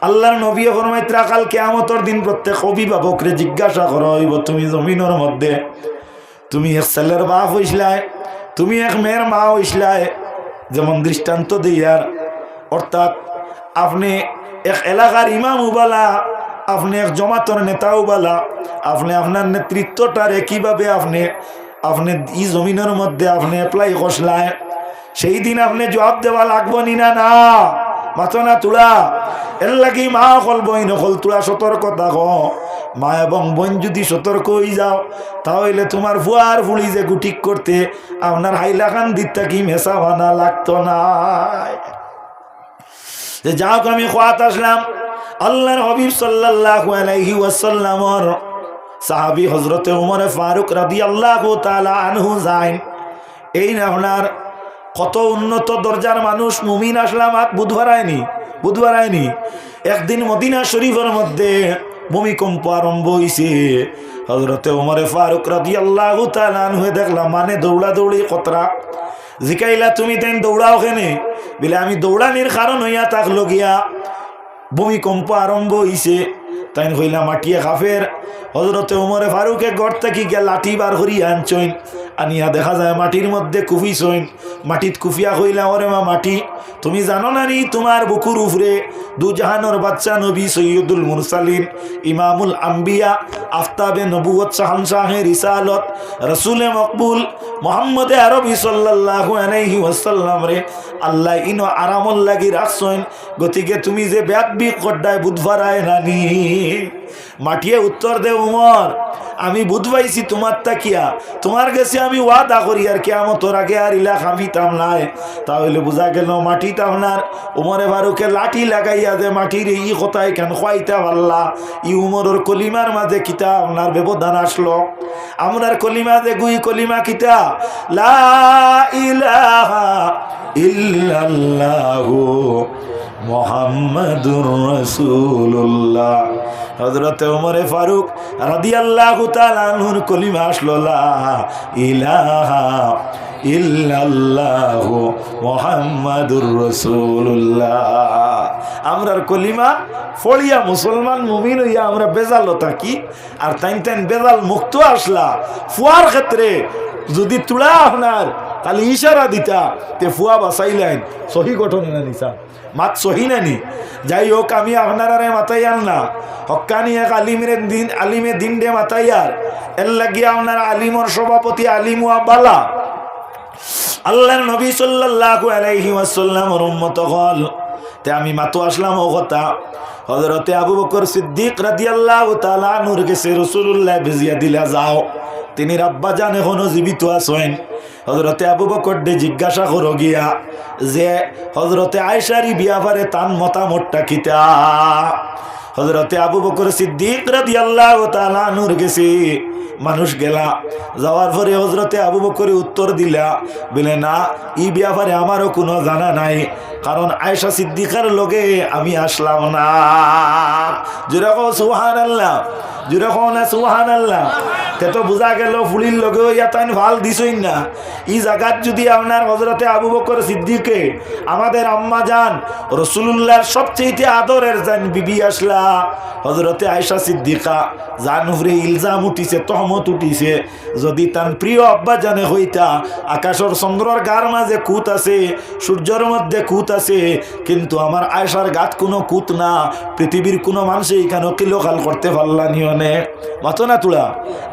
আল্লাহর নবী ফরমাইতরা কাল কিয়ামতের দিন প্রত্যেক অভিভাবকরে জিজ্ঞাসা করা হইব, তুমি জমিনের মধ্যে তুমি এক ছেলের বাপ হইসলাই, তুমি এক মেয়ের মা হইসলাই। যেমন দৃষ্টান্ত দিয়ার, অর্থাৎ আপনি এক এলাকার ইমাম উবালা, আপনি এক জমাতর নেতা উবালা, আপনি আপনার নেতৃত্বটারে কিভাবে আপনি ই জমিনের মধ্যে আপনি অ্যাপ্লাই করসলায়, সেই দিন আপনি জবাব দেওয়া লাগবো নি না মাথো না তুলা। এর লাগি মা অকল বইন অকল তুলা সতর্কতা গ। মা এবং বোন যদি সতর্ক হয়ে যাও তাহলে তোমার ফুয়ার ফুলি যে গুটিক করতে আপনার হাইলাখান দিকটা কি মেশা বানা লাগতো না। যাও আমি খোয়াত আসলাম আল্লাহর হাবিব সাল্লাল্লাহু আলাইহি ওয়াসাল্লামর সাহাবী হযরতে ওমর ফারুক রাদিয়াল্লাহু তাআলা আনহু যাইন। এই না আপনার কত উন্নত দরজার মানুষ মুমিন আসলাম বুধবার আইনি। একদিন মদিনা শরীফের মধ্যে ভূমিকম্প আরম্ভ হয়েছে। হযরতে ওমর ফারুক রাদিয়াল্লাহু তাআলা আনহু দেখলাম মানে দৌড়াদৌড়ি কতরা। জিকাইলা তুমি তেন দৌড়াও কেনে? বলে আমি দৌড়ানির কারণ হইয়া থাকলো গিয়া ভূমিকম্প আরম্ভ হইছে। তাই হইলা মাটিয়ে কাফের। হযরতে ওমরে ফারুকে ঘর থেকে গিয়া লাঠি বার করিয়া আনছইন, আনিয়া দেখা যায় মাটির মধ্যে কুফিছইন। মাটিত কুফিয়া কইলা, ওরে মা মাটি, তুমি জানো না নি তোমার বুকুর উপরে দুজাহানের বাচ্চা নবী সৈয়দুল মুরসালিন ইমামুল আম্বিয়া আফতাবে নবুয়ত শাহনশাহে রিসালত রসুলে মকবুল মুহাম্মদে আরবি সাল্লাল্লাহু আলাইহি ওয়াসাল্লাম রে আল্লাহ ইনো আরামল লাগি রাখছইন। গতিকে তুমি যে ব্যাপবি কড্ডায় বুধবারায় নানি। মাটিয়ে উত্তর দে, উমর আমি বুধ পাইছি তোমার তাকিয়া, তোমার কাছে আমি ওয়াদা করি আর কিয়ামতের আগে আর ইলা খামিতাম নাই। তাহলে বোঝা গেল মাটিতে আপনার উমরে ফারুকে লাঠি লাগাইয়া যে মাটির ই কথায় কেন খাইতা পারলা। ই উমরের কলিমার মাঝে কিতা আপনার ব্যবধান আসলো। আমরার কলিমা যে গুই কলিমা কিতা লা ইলাহা ইল্লাল্লাহু মুহাম্মাদুর রাসূলুল্লাহ। হযরত ওমর ফারুক রাদিয়াল্লাহু তাআলা আনহুর কলিমা আসলো লা ইলাহা ইল্লাল্লাহু মুহাম্মাদুর রাসূলুল্লাহ। আমরার কলিমা ফড়িয়া মুসলমান মুমিন হইয়া আমরা বেজাল থাকি। আর তাইন বেজাল মুক্ত আসলা ফুয়ার ক্ষেত্রে যদি তুলা আপনার তাহলে ইশারা দিতা তে ফুয়া বাসাইলেন। সহি গঠন না নিসা মাত সহি নানি। যাই হোক, আমি আপনারা মাতাইয়ার না হক্কানি এক আলিমে দিন ডে মাতাইয়ার এর লাগিয়া আপনার আলিমর সভাপতি আলিমুয়া বালা আল্লাহর নবী সাল্লাল্লাহু আলাইহি ওয়াসাল্লামের উম্মত হল। তে আমি মাতো আসলাম ও কথা হযরতে আবু বকর সিদ্দিক রাদিয়াল্লাহু তাআলা আনহুর কাছে রাসূলুল্লাহ ভিজিয়া দিলা যাও, তিনি আব্বা জান এখনো জীবিত আছেন। হযরতে আবু বকর দে জিজ্ঞাসা করো গিয়া যে হযরতে আয়েশারি বিয়াবারে তান মতামতটা কিতা। হযরতে আবু বকর সিদ্দিক রাদিয়াল্লাহু তাআলা আনহুর কাছে মানুষ গেলা। যাওয়ার পরে হযরতে আবু বকর উত্তর দিলা, বলে না, এই ব্যাপারে আমারও কোনো জানা নাই, কারণ আয়েশা সিদ্দিকার লগে আমি আসলাম না। যেরকম সুবহানাল্লাহ, যেরকম না সুবহানাল্লাহ। তে তো বোঝা গেল ফুলির লগেও ইয়াতাইন ভাল দিছই না। এই জায়গাত যদি আপনার হযরতে আবু বকর সিদ্দিকে আমাদের আম্মা জান রাসূলুল্লাহর সবচেয়ে আদরের জান বিবি আসলা হযরতে আয়েশা সিদ্দিকা, জান উপরে ইলজাম উঠিছে, তহমত উঠিছে, যদি তার প্রিয় আব্বা জানে হইতা আকাশের চন্দ্রর গার মাঝে কুত আছে, সূর্যের মধ্যে কুত আছে, কিন্তু আমার আয়েশার গাত কোনো কুত না, পৃথিবীর কোনো মানুষ এখানে কিলোকাল করতে পারলা নিয়নে মাতো না তুলা।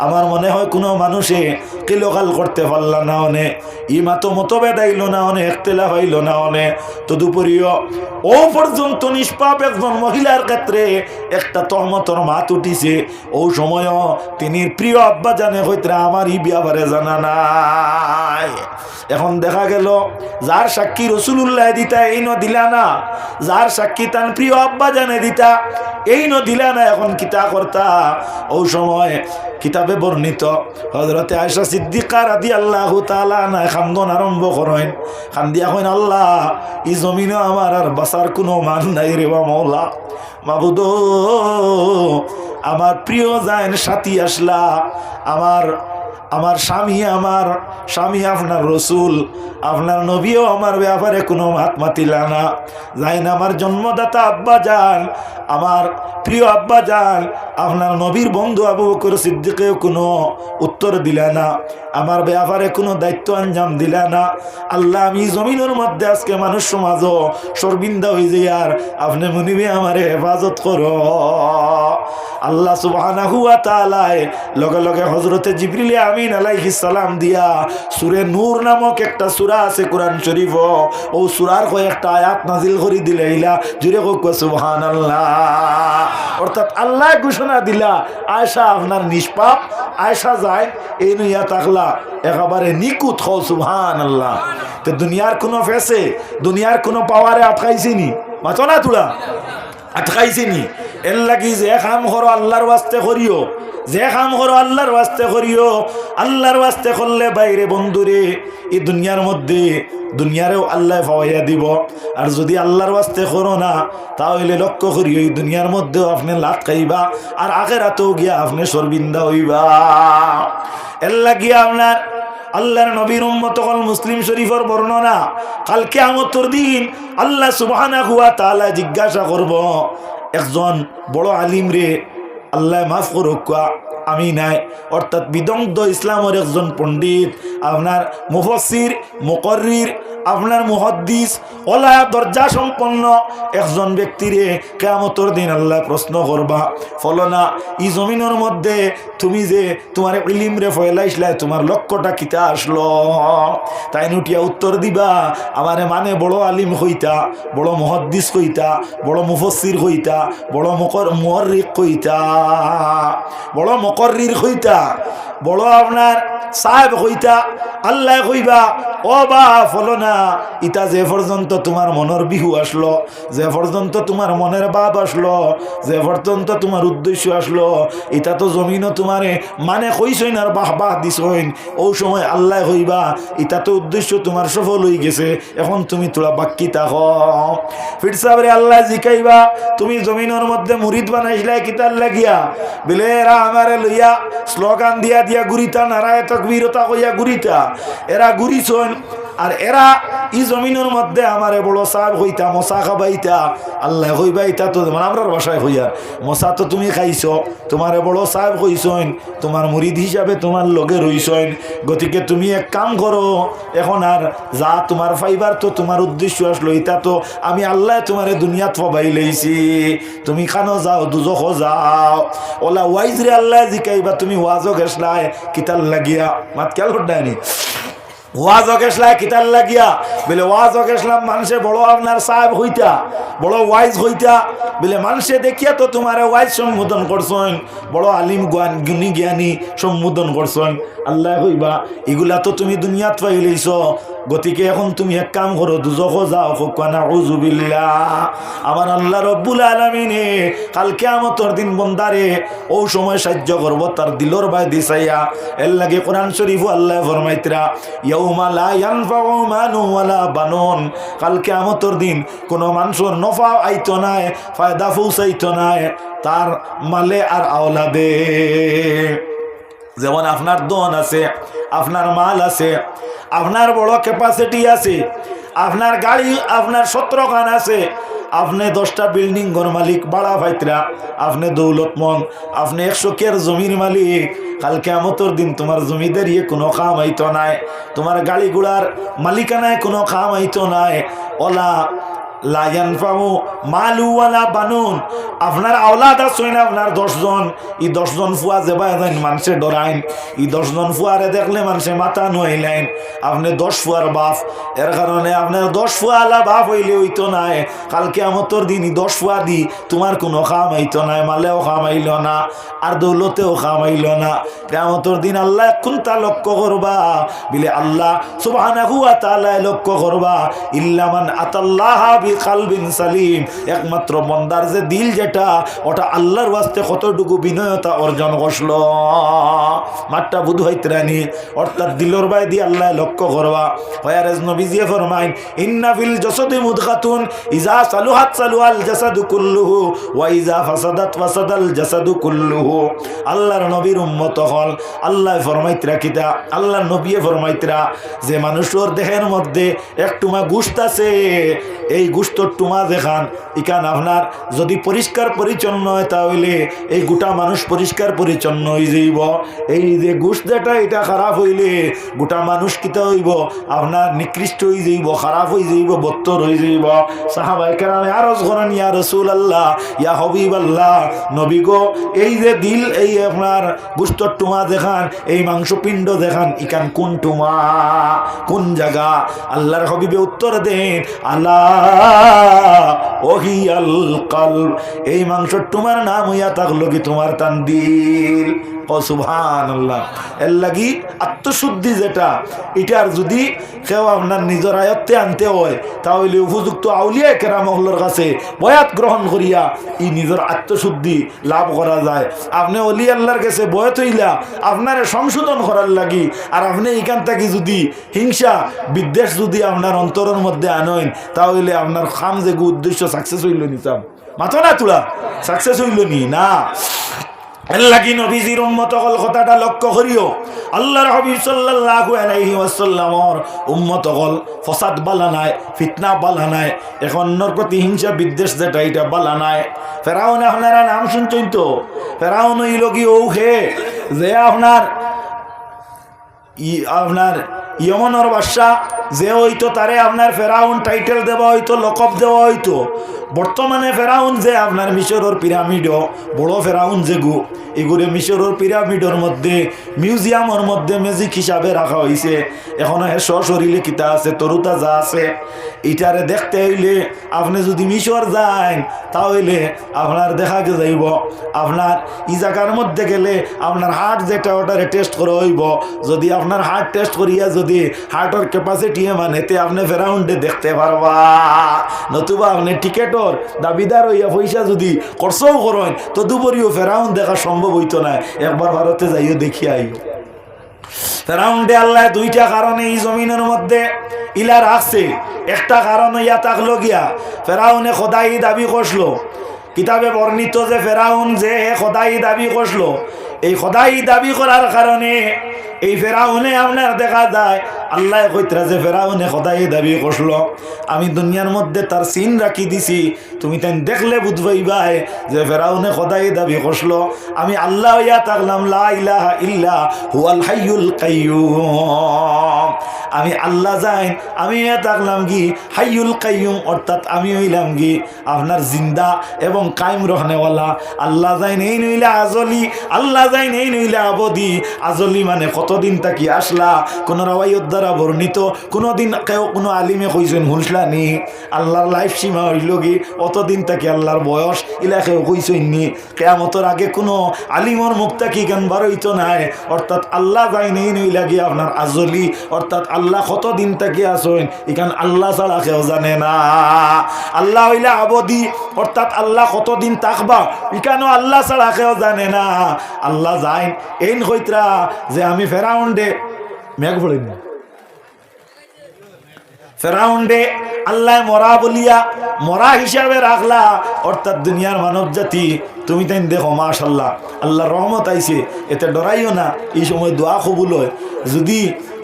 আমার মনে হয় কোনো মানুষে কিলোকাল করতে পারলা না অনে, ই মাতো মতভেদ আইল না অনে, একতেলাফ আইল না অনে। তদুপরিও ও পর্যন্ত নিষ্পাপ একজন মহিলার ক্ষেত্রে একটা তহমতর মাত উঠিছে, ও সময়ও তিনি প্রিয় আব্বা জানে হইতে আমার ই ব্যাপারে জানা নাই। এখন দেখা গেল যার সাক্ষী রাসূলুল্লাহ দিতা এই ন দিলা না, যার সাক্ষী তার প্রিয় আব্বা জানে দিতা এই ন দিলা না, এখন কিতা করতা? ও সময় কিতাবে বর্ণিত হযরতে আয়েশা সিদ্দিকা রাদিয়াল্লাহু তাআলা না খান্দন আরম্ভ করেন, খান্দিয়া কইন, আল্লাহ এই জমিনে আমার আর বাঁচার কোনো মান নাই রে বা মওলা, মাবুদ আমার প্রিয় জান সাথী আসলা, আমার স্বামী আপনার রসুল, আপনার নবীও আমার ব্যাপারে কোনো হাত মাতিলা না, যাইন আমার জন্মদাতা আব্বা যান, আমার প্রিয় আব্বা যান, আপনার নবীর বন্ধু আবু বকর সিদ্দিকেও কোনো উত্তর দিলা না, আমার ব্যাপারে কোনো দায়িত্ব আঞ্জাম দিলা না। আল্লাহ আমি জমিনের মধ্যে আজকে মানুষ সমাজও শর্মিন্দা হয়ে যাই, আর আপনি মনিবে আমারে হেফাজত করো। আল্লাহ সুবহানাহু ওয়া তাআলা লগে লগে হযরতে জিবরিল আমিন আলাইহিস সালাম দিয়া সূরা নূর নামক একটা সূরা আছে কোরআন শরীফ, ও সূরার কয়েকটা আয়াত নাজিল করে দিলাইলা, জুড়ে কোক সুবহানাল্লাহ। অর্থাৎ আল্লাহ ঘোষণা দিলা আয়েশা আপনার নিষ্পাপ, আয়েশা যায় এই নইয়া তাকলা একেবারে নিকুত হও সুবহানাল্লাহ। তো দুনিয়ার কোনো ফেসে, দুনিয়ার কোনো পাওয়ারে আটকাইছিনি মাতো না তুলা, আটকাইছিনি। এর লাগি যে কাম করো আল্লাহর ওয়াস্তে করিও, যে কাম করো আল্লাহর ওয়াস্তে করিও। আল্লাহর ওয়াস্তে করলে বাইরে বন্ধুরে এই দুনিয়ার মধ্যে দুনিয়ারেও আল্লাহ পাওয়াইয়া দিব, আর যদি আল্লাহর ওয়াস্তে করো না তাহলে লক্ষ্য করিও এই দুনিয়ার মধ্যেও আপনি লাত খাইবা, আর আখেরাতেও গিয়া আপনি শর্মিন্দা হইবা। এর লাগি আপনার আল্লাহর নবীর উম্মত হল মুসলিম শরীফের বর্ণনা, কাল কিয়ামতের দিন আল্লাহ সুবহানাহু ওয়া তাআলা জিজ্ঞাসা করব, একজন বড় আলিম রে আল্লাহ মাফ করুক আমি নাই, অর্থাৎ বিদগ্ধ ইসলামের একজন পণ্ডিত, আপনার মুফাসসির, মুকররির, আপনার মুহাদ্দিস, ওলা দরজা সম্পন্ন একজন ব্যক্তিরে কিয়ামতের দিন আল্লাহ প্রশ্ন করবা, ফলনা এই জমিনের মধ্যে তুমি যে তোমার ইলম রে ফয়লাইছলা, তোমার লক্ষ্যটা কিতা আসলো? তাই নুটিয়া উত্তর দিবা, আমারে মানে বড় আলিম হইতা, বড় মুহাদ্দিস হইতা, বড় মুফাসসির হইতা, বড় মুআররিখ হইতা, বড় মুকররির হইতা, বড় আপনার সাহেব হইতা। আল্লাহ কইবা, ও বা ফলনা ইটা যে পর্যন্ত তোমার মনের বিহু আসলো, যে পর্যন্ত তোমার মনের ভাব আসলো, যে পর্যন্ত তোমার উদ্দেশ্য আসলো, এটা তো জমিনও তোমারে মানে কইসইন আর বাহ বাহ দিছইন। ও সময় আল্লাহ কইবা, এটা তো উদ্দেশ্য তোমার সফল হয়ে গেছে, এখন তুমি তোরা বাক্কি থাকো। ফির সাবরে আল্লাহ জিকাইবা, তুমি জমিনের মধ্যে মুরিদ বানাইছিলা কিতার লাগিয়া? বলে এরা আমারে লইয়া স্লোগান দিয়া দিয়া গুরিতা, নারায়ে তাকবীরতা কইয়া গুরিতা, এরা গুরিছইন, আর এরা ই জমিনের মধ্যে আমারে বড় সাহেব হইতা, মশা খাবাইতা। আল্লাহ হইবা ইতা তো মানে আমরার বাসায় হইয়ার মশা তো তুমি খাইছ, তোমারে বড় সাহেব হইছইন, তোমার মুরিদ হিসাবে তোমার লগে রইছইন। গতিকে তুমি এক কাম করো, এখন আর যা তোমার ফাইবার তো তোমার উদ্দেশ্য আসলো, ইতা তো আমি আল্লাহ তোমারে দুনিয়াত ফবাই লইছি, তুমি খানো যাও, দুজখ যাও। ওলা ওয়াইজ রে আল্লাহ জিকাইবা, তুমি ওয়াজও গেছলাই কিতার লাগিয়া, মাত খেয়াল করডায়নি, ওয়াজ অকেশলাই কিতার লাগিয়া? বলে ওয়াজ অকেশলাম মানুষে বড় আপনার সাহেব হইতা, বড় ওয়াইজ হইতা, বলে মানুষে দেখিয়া তো তোমার ওয়াইজ সম্বোধন করছেন, বড় আলিম গুণী জ্ঞানী সম্বোধন করছেন। আল্লাহ কইবা, এগুলা তো তুমি দুনিয়াত পাই লইছ, গতিকে এখন তুমি এক কাম করো, দুজখো যাও, কোকানা উযুবিল্লাহ। আমার আল্লাহ রব্বুল আলামিনে কাল কিয়ামতের দিন বন্দারে ও সময় সাহায্য করব তার দিলর ভাই দিছাইয়া। এর লাগে কোরআন শরীফ আল্লাহ ফরমাইতরা, ইয়াউমা লা ইয়ানফাউ মালু ওয়ালা বানুন। কাল কিয়ামতের দিন কোনো মানুষের নফা আইতো নাই, ফায়দা পৌঁছাইতো নাই তার মালে আর আওলাদে। যেমন আপনার দন আছে, আপনার মাল আছে, আপনার বড় ক্যাপাসিটি আছে, আপনার গাড়ি, আপনার 17 খান আছে, আপনি 10টা বিল্ডিং ঘর মালিক, বাড়া ভাইতরা, আপনি দৌলতমন, আপনি 100 কের জমির মালিক। কাল কিয়ামতের দিন তোমার জমিদারি কোনো কাম আইতো নাই, তোমার গাড়ি ঘোড়ার মালিকানায় কোনো কাম আইতো নাই। ওলা লা ইয়ানফাউ মালু ওয়ালা বানুন। আপনার আওলাদ আছে না, আপনার 10 জন, এই 10 জন ফুয়া যেবা যান মানুষে ডরাইন, এই 10 জন ফুয়ারে দেখলে মানুষে মাথা নইলেন। আপনি 10 ফুয়ার বাপ, এর কারণে আপনার 10 ফুয়া আলা বাপ হইলে হইতো নাই। কাল কিয়ামতের দিন 10 ফুয়া দি তোমার কোনো কাম আইতো নাই, মালেও কাম আইল না, আর দৌলতেও কাম আইল না। কিয়ামতের দিন আল্লাহ কোনটা লক্ষ্য করবা বলে আল্লাহ সুবহানাহু ওয়া তাআলা লক্ষ্য করবা, ইল্লা মান আতাল্লাহ বিকালবিন সালিম। একমাত্র বন্দার যে দিল যেটা, ওটা আল্লাহর ওয়াস্তে কতটুকু বিনয়তা অর্জন করলো, মাঠটা বুধ হইতরানি, অর্থাৎ দিলর বাই দিয়ে আল্লাহ লক্ষ্য করবা। হয়ারেজ নবীজি ফরমাইন, ইন্না ফিল জাসাদি মুদগাতুন ইজা সালুহাত সালুহাল জাসাদু কুল্লুহু ওয়া ইজা ফাসাদাত ফাসাদাল জাসাদু কুল্লুহু। আল্লাহর নবীর উম্মত হল আল্লাহ ফরমাইতরা কিতা, আল্লাহর নবী ফরমাইতরা যে মানুষের দেহের মধ্যে একটুমা গোশত আছে, এই গোশতর টুমা দেখান ইকান আপনার যদি পরিষ্কার পরিচ্ছন্ন হয় তাহলে এই গোটা মানুষ পরিষ্কার পরিচ্ছন্ন হয়ে যাইব। এই যে গোশত যেটা এটা খারাপ হইলে গোটা মানুষ কিতা হইব, আপনার নিকৃষ্ট হয়ে যাইব, খারাপ হয়ে যাইব, বত্তর হয়ে যাইব। সাহাবায়ে কেরামে আরজ করেন, ইয়া রাসূলুল্লাহ, ইয়া হাবিবাল্লাহ, নবী গো এই যে দিল, এই আপনার গোশতর টুমা দেখান, এই মাংসপিণ্ড দেখান, ইকান কোন টুমা, কোন জায়গা? আল্লাহর হাবিবে উত্তর দেন, আল্লাহ ওহিয়াল কলব। এই মাংসর তোমার নাম হইয়া থাকলো কি তোমার তান দিল। ও সুবহানাল্লাহ। এর লাগি আত্মশুদ্ধি যেটা, এটার যদি কেউ আপনার নিজের আয়ত্তে আনতে হয় তাহলে উপযুক্ত আউলিয়া কেরামহলের কাছে বয়াত গ্রহণ করিয়া এই নিজের আত্মশুদ্ধি লাভ করা যায়। আপনি অলি আল্লাহর কাছে বয়াত হইলা আপনার সংশোধন করার লাগি, আর আপনি এখান থেকে যদি হিংসা বিদ্বেষ যদি আপনার অন্তরের মধ্যে আনেন তাহলে আপনার খাম যে উদ্দেশ্য সাকসেস হইল নি, চাম মাথা না তুলা সাকসেস হইল নি না। এর লাগি নবীজির উম্মত হল কথাটা লক্ষ্য করিও। আল্লাহর হাবিব সাল্লাল্লাহু আলাইহি ওয়াসাল্লামর উম্মত হল ফসাদ বালা নাই, ফিতনা বালা নাই, এখন অন্যর প্রতি হিংসা বিদ্বেষ যেটা এটা বালা নাই। ফেরাউন আপনারা নাম শুনছেন তো, ফেরাউন হইল কি ওখে যে আপনার ইয়মনের বাদশাহ যে হইতো তারে আপনার ফেরাউন টাইটেল দেওয়া হইতো, লকব দেওয়া হইতো। বর্তমানে ফেরাউন যে আপনার মিশরের পিরামিডও বড় ফেরাউন যেগু, এগুলো মিশরের পিরামিডের মধ্যে মিউজিয়ামের মধ্যে ম্যাজিক হিসাবে রাখা হয়েছে। এখনো সশরীরে কিতা আছে, তরুতা যা আছে, এটারে দেখতে হইলে আপনি যদি মিশর যান তাহলে আপনার দেখা যাইব আপনার এই জায়গার মধ্যে গেলে আপনার হার্ট যেটা ওটারে টেস্ট করা হইব। যদি আপনার হার্ট টেস্ট করিয়া যদি হার্টের ক্যাপাসিটি মানেতে আপনি ফেরাউন্ডে দেখতে পারবা, নতুবা আপনি টিকেটর দাবিদার হইয়া পয়সা যদি খরচও করেন তদুপরিও ফেরাউন দেখা সম্ভব হইতো না। একবার ভারতে যাইও দেখি আইও। ফেরাউন্ডে আল্লাহ দুইটা কারণে এই জমিনের মধ্যে ইলা রাখছে। একটা কারণ ইয়া থাকলো গিয়া ফেরাউনে খোদাই দাবি করছিল। কিতাবে বর্ণিত যে ফেরাউন যে খোদাই দাবি করছিল, এই খোদাই দাবি করার কারণে এই ফেরাউনে আপনার দেখা যায় আল্লাহ কইতরা যে ফেরাউনে খোদাই দাবি করলো, আমি দুনিয়ার মধ্যে তার সিন রাখি দিছি, তুমি তাই দেখলে বুঝবাইবাই যে ফেরাউনে খোদাই দাবি করলো। আমি আল্লাহ ইয়া থাকলাম লা ইলাহা ইল্লা হুয়াল হাইয়ুল কাইয়্যুম। আমি আল্লাহ যাই, আমি ইয়া থাকলাম কি হাইয়ুল কাইয়্যুম, অর্থাৎ আমি হইলাম কি আপনার জিন্দা এবং কায়েম রহনেওয়ালা। আল্লাহ যাই এই নইলে আজলি, আল্লাহ যায় নেই নইলে আবদি আজলি মানে কতদিন তাকি আসলা। কোন রাওয়াইয়ের দ্বারা বর্ণিত কোনোদিন কেউ কোনো আলিমে কইছেন হুলসলা নি আল্লাহর লাইফ সীমা হইল কি অতদিন তাকি আল্লাহর বয়স ইলা কেউ কইছেন নি। কিয়ামতের আগে কোনো আলিমর মুখ তাকি গান বারইতো নাই। অর্থাৎ আল্লাহ যায় নেই নইলা গিয়ে আপনার আজলি অর্থাৎ আল্লাহ কতদিন তাকি আসেন এখান আল্লাহ ছাড়া কেউ জানে না। আল্লাহ হইলে আবদি অর্থাৎ আল্লাহ কতদিন থাকবা এখানেও আল্লাহ ছাড়া কেউ জানে না। আল্লাহ যাইন এইন কইতরা যে আমি ফেরাউন্ডে মেঘ পড়েন ফেরাউন্ডে আল্লাহ মরা বলিয়া মরা হিসাবে রাখলা। অর্থাৎ দুনিয়ার মানব জাতি তুমি তাই দেখো মাশাআল্লাহ আল্লাহ রহমত আইছে এতে ডরাইও না। এই সময় দোয়া কবুল হয় যদি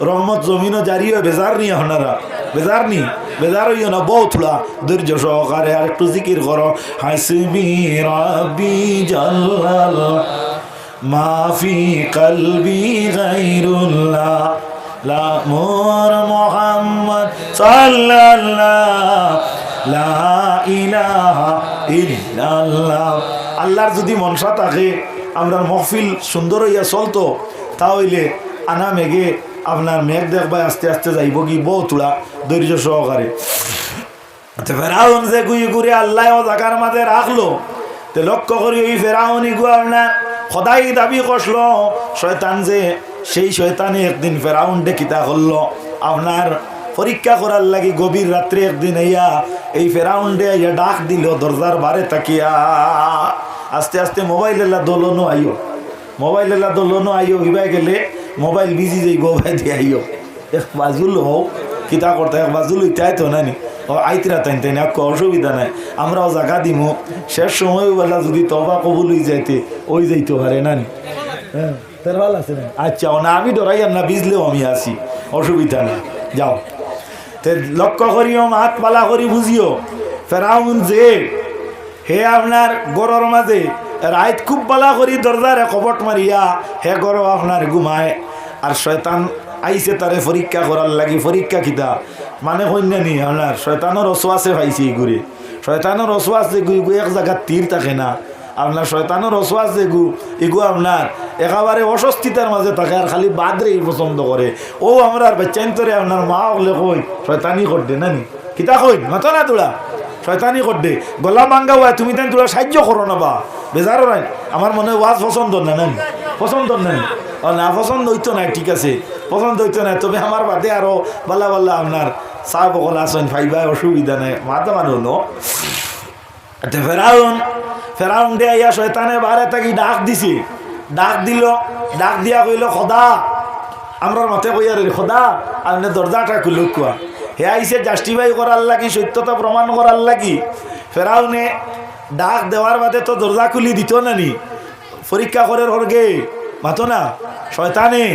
রহমত জমিনও জারি হয় বেজার নিয়ে হনারা বেজার নি বেজার হইও না বহুত থোড়া ধৈর্য সহকারে আর একটু জিকির করো হাসবি রাব্বি জাল্লাল মাফি কলবি গায়রুল্লাহ লা মোর মুহাম্মদ সাল্লাল্লাহ লা ইলাহা ইল্লাল্লাহ। আল্লাহর যদি মনসা থাকে আমরা মহফিল সুন্দর হইয়া চলতো তাহলে আনা মেঘে আপনার মেঘ দেখবাই আস্তে আস্তে যাইব কি বহুতলা ধৈর্য সহকারে। ফেরাউন যে গুই ঘুরে আল্লাহ ও জায়গার মাঝে রাখলো তে লক্ষ্য করি ওই ফেরাউনি গু আপনার সদাই দাবি করলো শয়তান যে সেই শয়তানে একদিন ফেরাউন কিতা করলো আপনার পরীক্ষা করার লাগি গভীর রাত্রে একদিন ইয়া এই ফেরাউন ইয়া ডাক দিল দরজার বারে তাকিয়া আস্তে আস্তে মোবাইল এলা দোলনো আইও মোবাইল এলা দোলনো আইও ইবাই গেলে মোবাইল বিজি যাই গোবাই দিয়ে আইও এক বাজুল হোক কিতা করতে এক বাজুল ইত্যাই তো নানি ও আইতরা তাই তাই না অসুবিধা নাই আমরাও জায়গা দিমু শেষ সময় বেলা যদি তবা কবুল হয়ে যাইতে ওই যাইতে পারে নানি। হ্যাঁ তার ভালো আছে না আচ্ছা না আমি ডরাই আর না বিজলেও আমি আসি অসুবিধা নেই যাও। তে লক্ষ্য করিও হাত পালা করি বুঝিও ফেরাউন যে হে আপনার গরর মাঝে রাত খুব পালা করি দরজারে কপট মারিয়া হে গর আপনার ঘুমায় আর শয়তান আইসে তারে পরীক্ষা করার লাগি পরীক্ষা কিতা মানে কন্যা নি আপনার শয়তানের রসোয়াশে পাইছে ঘুরে শয়তানের রসোয়াশে গুই এক জায়গার তীর থাকে না আপনার শয়তানের রসোয়াশ যেগু এগু আপনার একেবারে অস্বস্তিতার মাঝে থাকে আর খালি বাদরে পছন্দ করে ও আমরা বেচাইন্তরে আপনার মা হলে কই শয়তানি করতে নানি কিতা কই মাতো না তোরা শয়তানি করতে গলা মাঙ্গা হয় তুমি তাই তোরা সাহায্য করো না বা বেজারও নাই আমার মনে হয় ওয়াজ পছন্দ না নানি পছন্দ নাই না পছন্দ হইতো না ঠিক আছে পছন্দ হইতো না তবে আমার বাদে আরো বাল্লা বাল্লা আপনার চা বকল আসেন ফাইবা অসুবিধা নেই মাথা মানুষ ন ফেরাউন ফেরাউন দে আইয়া শয়তানে বারে তাকি ডাক দিছি ডাক দিল ডাক দিয়া কইল খোদা আমরার মাথে কইয়া রে খোদা আপনি দরজাটা খুলে কুয়া হে আইসে জাস্টিফাই করার লাগি সত্যতা প্রমাণ করার লাগি ফেরাউনে ডাক দেওয়ার বাদে তো দরজা খুলি দিত না নি পরীক্ষা করে হরগে মাতো না শয়তানে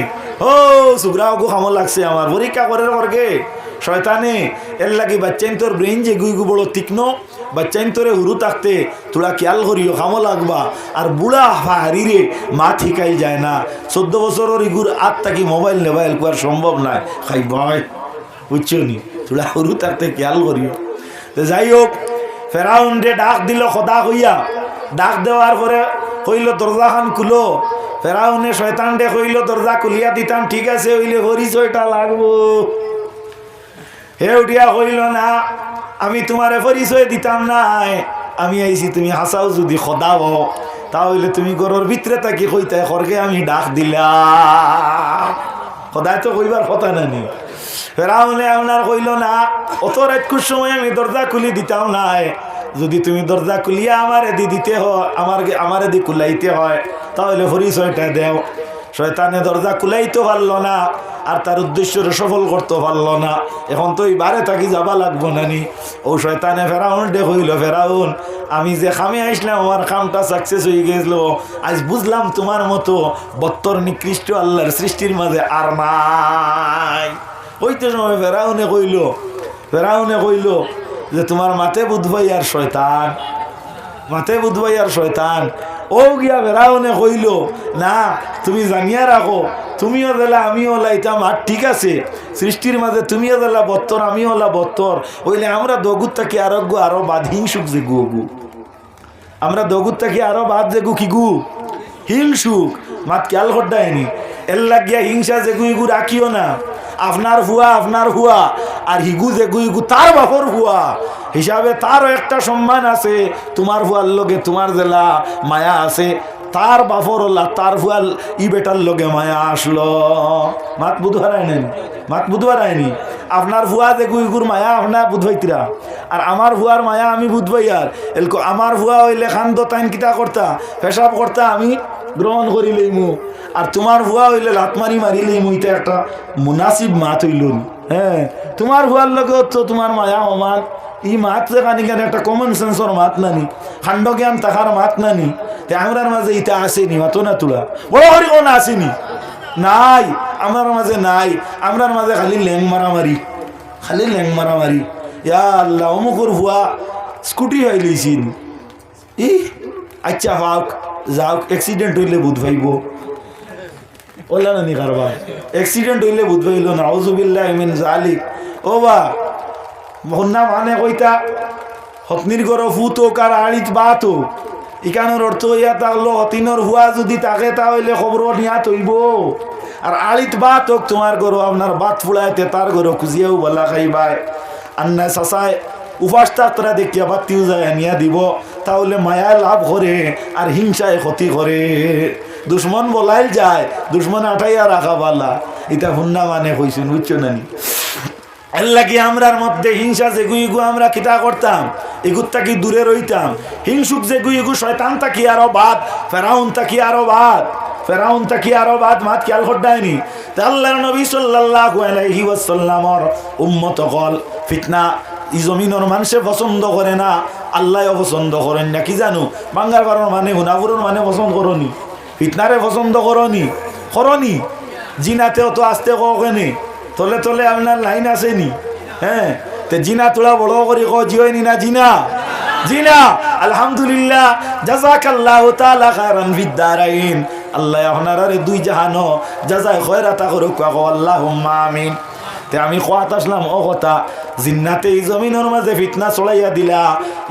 ও সুগ্রাও গো খামল লাগছে আমার পরীক্ষা করে হরগে শয়তানে এর লাগি বাচ্চাইন তোর ব্রেইন যে গুই গু বড় তীক্ষ্ণ বাচ্চাইন তোরে হুরু থাকতে তোরা খেয়াল করিও খামো লাগবা আর বুড়া হারিরে মা ঠিকাই যায় না 14 বছরের ইগুর আত থাকি মোবাইল নেবাইল করার সম্ভব নয় খাই ভয় বুঝছো নি তোরা হুরু থাকতে খেয়াল করিও। তো যাই হোক ফেরাউন রে ডাক দিল খোদা কইয়া ডাক দেওয়ার পরে কইল দরজা খান খুলো ফেরাউনে শয়তান রে কইল দরজা খুলিয়া দিতাম ঠিক আছে হইলে পরিচয়টা লাগবো হে উঠিয়া কইল না আমি তোমারে পরিচয় দিতাম নাই আমি আইছি তুমি হাসাও যদি খোদাও তাহলে তুমি ঘরের ভিতরে থাকি কইতে খরকে আমি ডাক দিলাম খোদায় তো কইবার কথা নানি ফেরাউনে আপনার কইল না অত রাতকুর সময় আমি দরজা খুলি দিতাম নাই যদি তুমি দরজা খুলিয়া আমারে দি দিতে হয় আমারে দি খুলাইতে হয় তাহলে পরিচয়টা দেও শয়তানে দরজা খুলাইতে পারলো না আর তার উদ্দেশ্যে সফল করতে পারলো না এখন তো এই বারে থাকি যাবা লাগবো নানি ও শয়তানে ফেরাউন ডে হইল ফেরাউন আমি যে খামে আসলাম আমার কামটা সাকসেস হয়ে গেছিল আজ বুঝলাম তোমার মতো বত্তর নিকৃষ্ট আল্লাহর সৃষ্টির মাঝে আর নাই ওইতে সময় ফেরাউনে কইল যে তোমার মাথে বুধবাই আর শয়তান মাথে বুধবাই আর শয়তান ও গিয়া ফেরাউনে কইল না তুমি জানিয়া রাখো তুমিও দিলা আমিও লাইতাম আর ঠিক আছে সৃষ্টির মাঝে তুমিও দিলা বত্তর আমিও হলা বত্তর ওইলে আমরা দগুর থাকি আরো বাদ হিংসুক যে গু আমরা দগুর থাকি আরো বাদ যে গু কি গু হিংসুক মাত খেয়াল করতায়নি এর লাগিয়া হিংসা যেগুইগু রাখিও না। আপনার হুয়া আর হিগু যেগুইগু তার বাপর হুয়া হিসাবে তারও একটা সম্মান আছে। তোমার হুয়ার লগে তোমার জেলা মায়া আছে, তার বাপর তার হুয়াল ই বেটার লগে মায়া আসলো। মাত বুধবার আইনি আপনার ভুয়া যে গুইগুর মায়া আপনার বুধবাইতিরা আর আমার ভুয়ার মায়া আমি বুধবাই। আর এলকো আমার ভুয়া হইলে খান্দ তাইন কিতা করতা পেশাব করতা আমি গ্রহণ করিলেই মু, আর তোমার ভুয়া হইলে লাত মারিলেই মু। এটা একটা মুনাসিব মাত হইল। হ্যাঁ, তোমার ভুয়ার লগে তো তোমার মায়া অমান ই মাত যে কানি কেন একটা কমন সেন্সর মাত নানি, খান্ড জ্ঞান তাহার মাত নানি। আমরার মাঝে ইটা আসেনি মাতো না তোলা বড় হরি কোন আসেনি নাই আমার মাঝে নাই। আমরার মাঝে খালি ল্যাং মারামারি ইয়া আল্লাহ অমুকর হুয়া স্কুটি হয়ে লইছিন ই আচ্ছা হাক যাওক অ্যাক্সিডেন্ট হইলে বুধ ভাইব ওলা নানি কারবার অ্যাক্সিডেন্ট হইলে বুধ ভাইল না আউযুবিল্লাহি মিন যালিক। ও বা মহন্না মানে কইতা হতনির গর ফুত কার আড়িত বাত ইকানোর অর্থ ইয়া তাহলো হতিনর হুয়া যদি তাকে তাহলে খবর নিয়া তৈব। আর আলিত বাত হোক তোমার গরো আপনার বাত ফুলাইতে তার গরো খুঁজিয়াও বলা খাইবাই আন্না চাচায় উপাস তারা দেখিয়া বাতিও যায় নিয়া দিব, তাহলে মায়ায় লাভ করে আর হিংসায় ক্ষতি করে। দুশ্মন বলাই যায়, দুশ্মন আটাইয়া রাখা বালা। এটা হুন্না মানে কইছেন বুঝছো নানি। আল্লাহ কি আমরার মধ্যে হিংসা যেগুইগু আমরা কিতা করতাম এগুর তাকি দূরে রইতাম। হিংসুক যেগুইগু শয়তান তাকি আরো বাদ, ফেরাউন তাকি আরো বাদ মাত খেয়াল করডায়নি। তা আল্লাহর নবী সাল্লাল্লাহু আলাইহি ওয়াসাল্লামর উম্মত কল ফিতনা ই জমিনের মানুষে পছন্দ করে না, আল্লাহও পছন্দ করেন না। কি জানো বাঙ্গার কারণ মানে হুনাপুরের মানে পছন্দ করনি, ফিতনারে পছন্দ করনি জিনাতেও তো আসতে কেনে তলে তলে আপনার লাইন আসেনি। হ্যাঁ, তে জিনা তোলা বড় করি জিওয়নি না জিনা আলহামদুলিল্লাহ জাযাকাল্লাহু তাআলা খায়রান ফিদ দারাইন। আল্লাহ আপনারে দুই জাহানো জাযায়ে খয়রাতা করুক আল্লাহুম্মা আমিন। তে আমি কোয়াত আসলাম ও কথা জিন্নাতে এই জমিনের মাঝে ফিতনা ছড়াইয়া দিলা,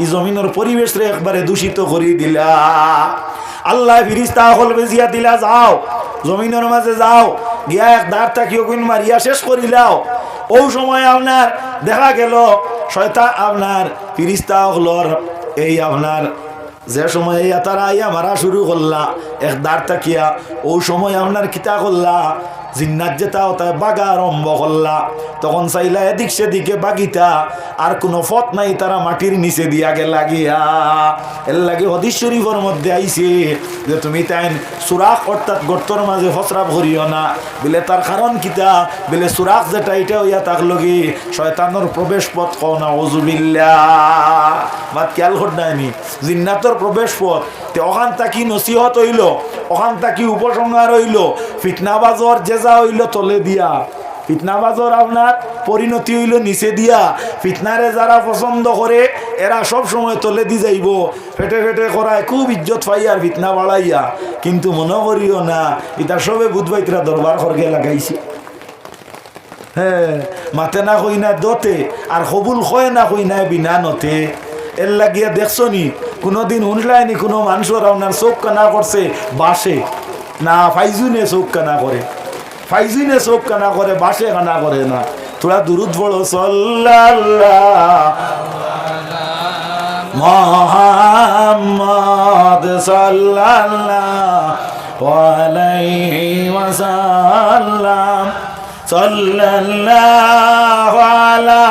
এই জমিনের পরিবেশ রে একবারে দূষিত করে দিলা। আল্লাহ ফিরিস্তা হল বেজিয়া দিলা, যাও জমিনের মাঝে যাও গিয়া এক দাঁড় তাকিও কোন মারিয়া শেষ করিলাও। ও সময় আপনার দেখা গেল শয়তান আপনার ফিরিস্তা হলর এই আপনার যে সময় তারা আইয়া মারা শুরু করলা এক দাঁড় তাকিয়া, ও সময় আপনার কিতা করলা জিন্নাত যেটা তাই বাগা আরম্ভ করলা। তখন চাইলা এদিক সেদিকে বাগিতা আর কোনো ফত নাই, তারা মাটির নিচে দিয়া গেলা গিয়া। এর লাগে হাদিস শরীফের মধ্যে আইছে যে তুমি তাই সুরাখ অর্থাৎ গর্তর মাঝে ফসরাপ করিও না, বলে তার কারণ কিতা বলে সুরাখ যেটা এটা হইয়া তাক লগি শয়তানোর প্রবেশ পথ কও না আউযুবিল্লাহ। মাত খেয়াল করডায়নি জিন্নাতর প্রবেশ পথ। তে ওখান তাকি নসিহত হইল, ওখান তাকি উপসংহার হইল, ফিতনাবাজর জেজা হইল তলে দিয়া, ফিতনাবাজর আপনার পরিণতি হইল নিচে দিয়া। ফিতনারে যারা পছন্দ করে এরা সব সময় তলে দি যাইব, ফেটে ফেটে করায় খুব ইজ্জত পাইয়ার ফিতনা বাড়াইয়া। কিন্তু মনে করিও না এটা সবে বুধবাইতরা দরবার খরগে লাগাইছে। হ্যাঁ, মাতে না কই না দতে আর কবুল হয় না কই না বিনা নতে। এর লাগিয়া দেখছো নি কোনোদিন শুনলাইনি কোনো মানুষের আপনার চোখ কানা করছে বাসে না ফাইজুনে চোখ কানা করে, ফাইজুনে চোখ কানা করে বাসে কানা করে না। তোরা দুরুদ পড়ো সাল্লাল্লাহু মুহাম্মদ সাল্লাল্লাহু আলাইহি ওয়াসাল্লাম সাল্লাল্লাহু আলা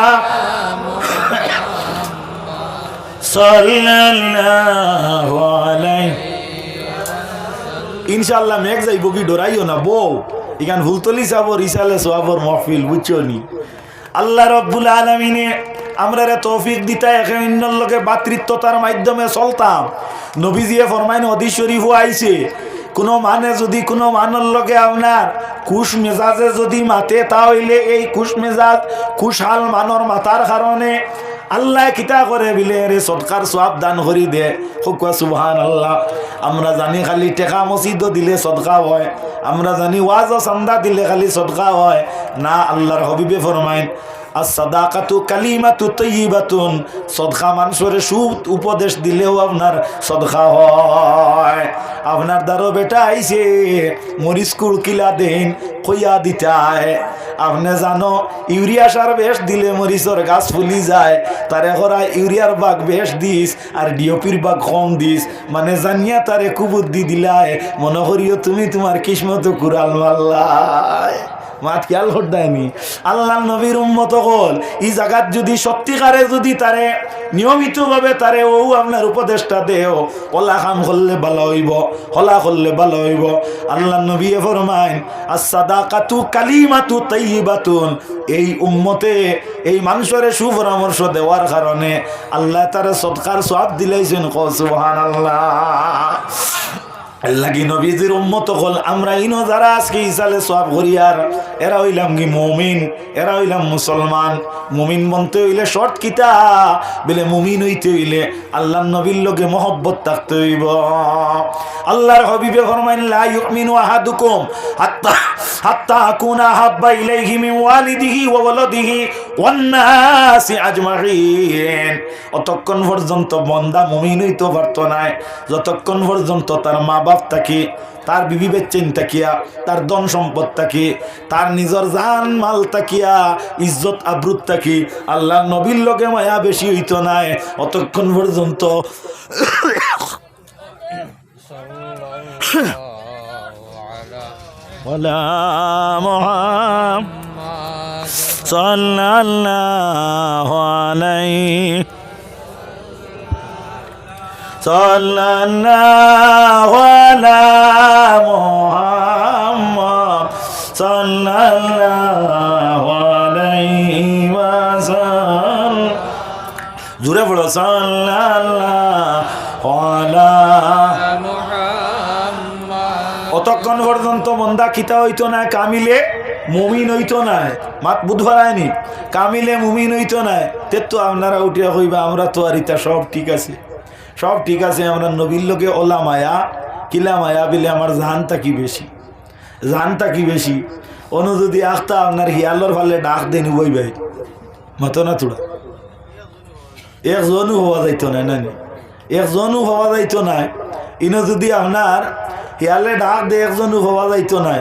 সাল্লাল্লাহু আলাইহি। ইনশাআল্লাহ মেঘ যাইব কি ডরাইও না বউ ইখান হুলতলি যাব রিসালে সোয়াবর মহফিল বুঝছো নি। আল্লাহ রব্বুল আলামিনে আমরা রে তৌফিক দিতা এখানের লগে ভাতৃত্বতার মাধ্যমে চলতাম। নবীজিয়ে ফরমাইন হাদিস শরীফ আইছে কোনো মানে যদি কোনো মানের লগে আপনার খুশ মেজাজে যদি মাতে তাহলে এই খুশ মেজাজ খুশহাল মানর মাতার কারণে আল্লাহ কিতা করে বিলে রে সদকার সওয়াব দান করি দে। হুকা সুবহানাল্লাহ। আমরা জানি খালি টেকা মসজিদ দিলে সদকা হয়, আমরা জানি ওয়াজ ও চান্দা দিলে খালি সদকা হয় না। আল্লাহর হাবিবে ফরমাইন as-sadaqatu kalimatu tayyibatun, সদকা মানুষের সুদ উপদেশ দিলেও আপনার সদকা হয়। আপনার দ্বারা বেটা আইছে মরিচ কুড়কিলা দেন কইয়া দিতায়, আপনি জানো ইউরিয়া সার বেশ দিলে মরিচর গাছ ফুলি যায়, তারে করা ইউরিয়ার বাগ বেশ দিস আর ডিওপির বাগ কম দিস, মানে জানিয়া তারে কুবুদ্ধি দিলায়, মনে করিও তুমি তোমার কিসমত কুড়াল মাল্লায়। মাত খেয়াল করদায়নি আল্লাহ নবীর উম্মত হল এই জায়গাত যদি সত্যিকারে যদি তারে নিয়মিতভাবে তারে ও আপনার উপদেশটা দেও, ওলা কাম করলে ভালো হইব, হলা করলে ভালো হইব। আল্লাহ নবী ফরমাইন as-sadaqatu kalimatu tayyibatun, এই উম্মতে এই মানুষের সুপরামর্শ দেওয়ার কারণে আল্লাহ তারা সদকার সওয়াব দিলাইছেন। ক সুবহানাল্লাহ। লাগি নবীজির উম্মত হল আমরা ইনো যারা আজকে ইসালে সওয়াব করিয়ার, এরা হইলাম কি মুমিন, এরা হইলাম মুসলমান। মুমিন বলতে হইলে শর্ত কিতা বলে, মুমিন হইতে হইলে আল্লাহর নবীর লগে মহব্বত থাকতে হইব। আল্লাহর হাবিবে ফরমাইন লা ইউমিনু আহাদুকুম হাত্তা আকুনা হাব্বা ইলাইহি মিন ওয়ালিদিহি ওয়া ওয়ালাদিহি ওয়ান নাসি আজমাইন। অতক্ষণ পর্যন্ত বান্দা মুমিন হইতে পারত না যতক্ষণ পর্যন্ত তার মা বাপ থাকি, তার বিবি বেচ্চেন তাকিয়া, তার ধন সম্পদ থাকি, তার নিজের জান মাল তাকিয়া, ইজ্জত আব্রুত থাকি আল্লাহ নবীর লগে মায়া বেশি হইতো নাই অতক্ষণ পর্যন্ত সাল্লাল্লাহু আলাইহি সাল্লাল্লাহু আলা মুহাম্মদ সাল্লাল্লাহু আলাইহি ওয়াসাল্লাম। জোরে বলো সাল্লাল্লাহু আলা মুহাম্মদ। অতক্ষণ পর্যন্ত বন্দা খিতা হইতো না, কামিলে মুমিন হইতো না। মাত বুধবার আয়নি কামিলে মুমিন হইতো না। তে তো আপনারা উঠিয়া কইবা আমরা তো আর ইতা সব ঠিক আছে, সব ঠিক আছে, আমরা নবীর লোকে ওলা মায়া কিলা মায়া বিলে আমার জানটা কি বেশি, জানটা কি বেশি। অনু যদি আখতা আপনার হিয়ালোর ফালে ডাক দেন বই ভাই মতো না তোরা একজনও হওয়া যাইতো না, নানি একজনও হওয়া যাইতো না। ইনো যদি আপনার হিয়ালে ডাক দে একজনও হওয়া যাইতো না।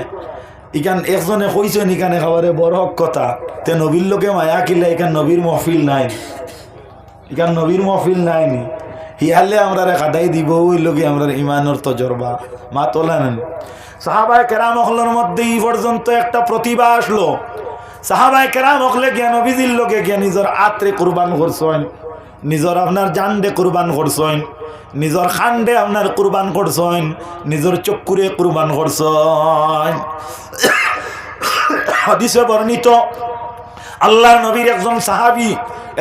ইখান একজনে কইছেন ইখানে খাবারে বড় হক কথা, তে নবীর লোকে মায়া কিলা এখান নবীর মহফিল নাই, এখান নবীর মহফিল নাইনি। হিয়ালে আমরা কাদাই দিব ওই লোকে আমরা ইমানের তজরবা মা তোলা নেন। সাহাবায়ে কেরাম হলের মধ্যে এই পর্যন্ত একটা প্রতিভা আসলো। সাহাবায়ে কেরাম হলে গিয়া নবীজির লোকে গিয়া নিজের আত্রে কুরবান করছেন, নিজের আপনার জানডে কুরবান করছেন, নিজের খান্ডে আপনার কুরবান করছেন, নিজের চক্ষুরে কুরবান করছেন। হাদিসে বর্ণিত আল্লাহ নবীর একজন সাহাবী,